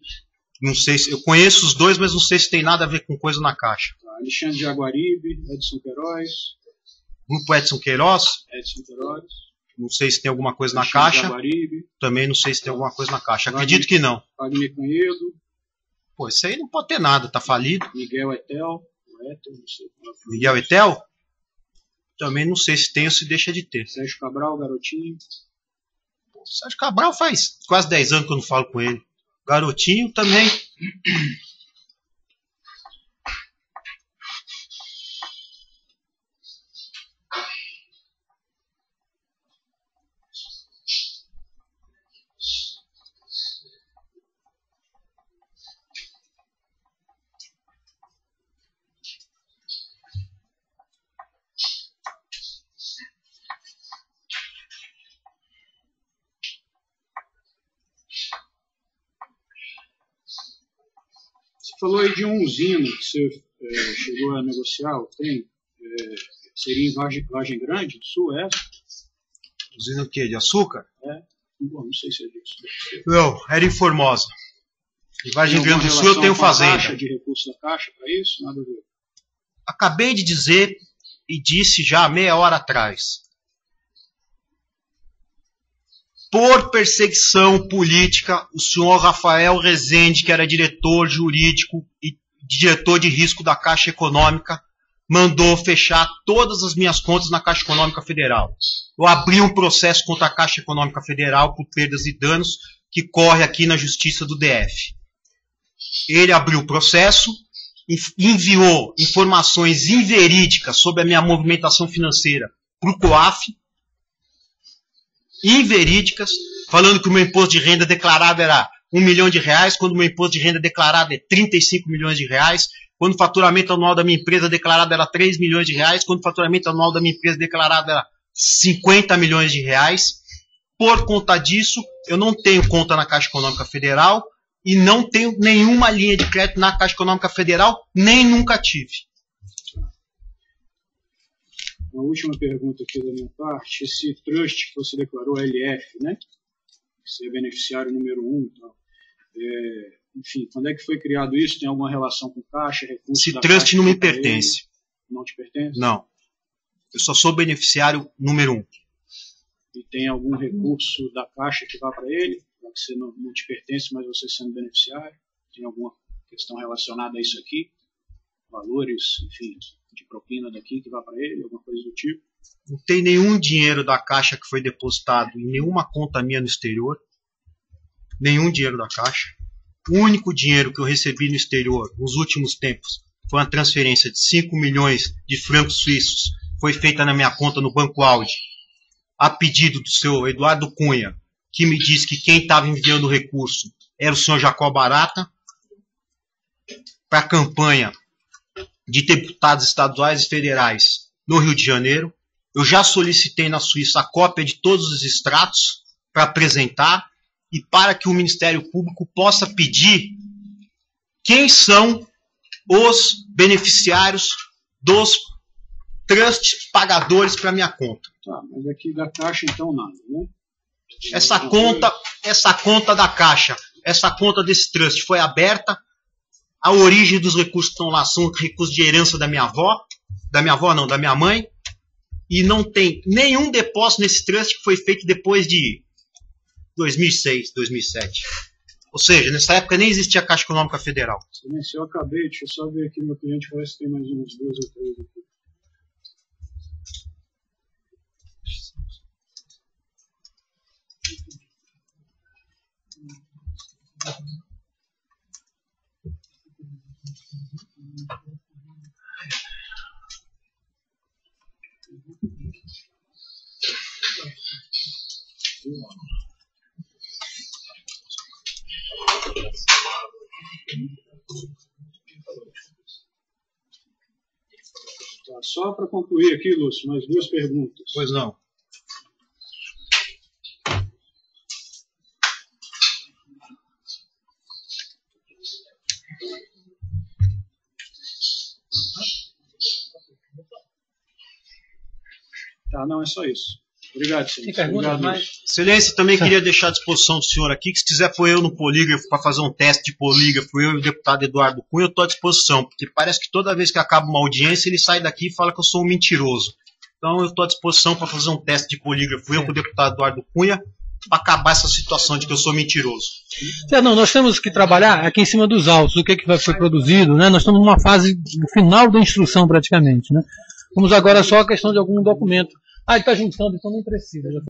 C: Não sei se eu conheço os dois, mas não sei se tem nada a ver com coisa na Caixa.
B: Alexandre Jaguaribe, Edson Queiroz.
C: Grupo Edson Queiroz.
B: Edson Queiroz.
C: Não sei se tem alguma coisa
B: Alexandre
C: na Caixa.
B: Jaguaribe.
C: Também não sei se tem alguma coisa na Caixa. Acredito que não.
B: Wagner Cunhedo.
C: Pô, isso aí não pode ter nada, tá falido.
B: Miguel Etel. Não sei.
C: Miguel Etel? Também não sei se tem ou se deixa de ter.
B: Sérgio Cabral, Garotinho.
C: Pô, Sérgio Cabral faz quase 10 anos que eu não falo com ele. Garotinho também.
B: Falou aí de um usina que você chegou a negociar, tem? Seria em Vargem Grande do Sul, essa?
C: Usina o quê? De açúcar?
B: Bom, não sei se é disso.
C: Não, era em Formosa. Em Vargem Grande do Sul eu tenho fazenda.
B: Taxa de recurso da Caixa para isso? Nada a ver.
C: Acabei de dizer e disse já há meia hora atrás. Por perseguição política, o senhor Rafael Rezende, que era diretor jurídico e diretor de risco da Caixa Econômica, mandou fechar todas as minhas contas na Caixa Econômica Federal. Eu abri um processo contra a Caixa Econômica Federal por perdas e danos que corre aqui na Justiça do DF. Ele abriu o processo, enviou informações inverídicas sobre a minha movimentação financeira para o COAF, inverídicas, falando que o meu imposto de renda declarado era R$1 milhão, quando o meu imposto de renda declarado é 35 milhões de reais, quando o faturamento anual da minha empresa declarado era 3 milhões de reais, quando o faturamento anual da minha empresa declarado era 50 milhões de reais. Por conta disso, eu não tenho conta na Caixa Econômica Federal e não tenho nenhuma linha de crédito na Caixa Econômica Federal, nem nunca tive.
B: Uma última pergunta aqui da minha parte. Esse trust que você declarou, LF, né? Você é beneficiário número 1 e tal. Enfim, quando é que foi criado isso? Tem alguma relação com Caixa, recursos
C: Esse
B: da
C: trust
B: Caixa
C: não me pertence.
B: Não te pertence?
C: Não. Eu só sou beneficiário número 1.
B: E tem algum recurso da Caixa que vá para ele? Já que você não te pertence, mas você sendo beneficiário? Tem alguma questão relacionada a isso aqui? Valores, enfim, de propina daqui que vá para ele? Alguma coisa do tipo?
C: Não tem nenhum dinheiro da Caixa que foi depositado em nenhuma conta minha no exterior. Nenhum dinheiro da Caixa. O único dinheiro que eu recebi no exterior nos últimos tempos foi uma transferência de 5 milhões de francos suíços. Foi feita na minha conta no Banco Audi, a pedido do senhor Eduardo Cunha, que me disse que quem estava enviando o recurso era o senhor Jacó Barata, para a campanha de deputados estaduais e federais no Rio de Janeiro. Eu já solicitei na Suíça a cópia de todos os extratos para apresentar e para que o Ministério Público possa pedir quem são os beneficiários dos trusts pagadores para minha conta.
B: Tá, mas aqui da Caixa então nada, né?
C: Essa conta da Caixa, essa conta desse trust foi aberta. A origem dos recursos que estão lá são recursos de herança da minha avó, da minha mãe, e não tem nenhum depósito nesse trust que foi feito depois de 2006, 2007. Ou seja, nessa época nem existia a Caixa Econômica Federal.
B: Se eu acabei, deixa eu só ver aqui meu cliente, parece que tem mais umas 2 ou 3 aqui. Tá, só para concluir aqui, Lúcio, mais 2 perguntas.
C: Pois não.
B: Tá, não, é só isso. Obrigado, senhor.
A: Tem perguntas mais?
C: Excelência, também queria deixar à disposição do senhor aqui, que se quiser pôr eu no polígrafo para fazer um teste de polígrafo, eu e o deputado Eduardo Cunha, eu estou à disposição, porque parece que toda vez que acaba uma audiência, ele sai daqui e fala que eu sou um mentiroso. Então eu estou à disposição para fazer um teste de polígrafo, eu com o deputado Eduardo Cunha, para acabar essa situação de que eu sou mentiroso.
A: Não, nós temos que trabalhar aqui em cima dos autos, o que foi produzido, né? Nós estamos numa fase no final da instrução praticamente, né? Vamos agora só a questão de algum documento. Ah, ele está juntando, então nem precisa.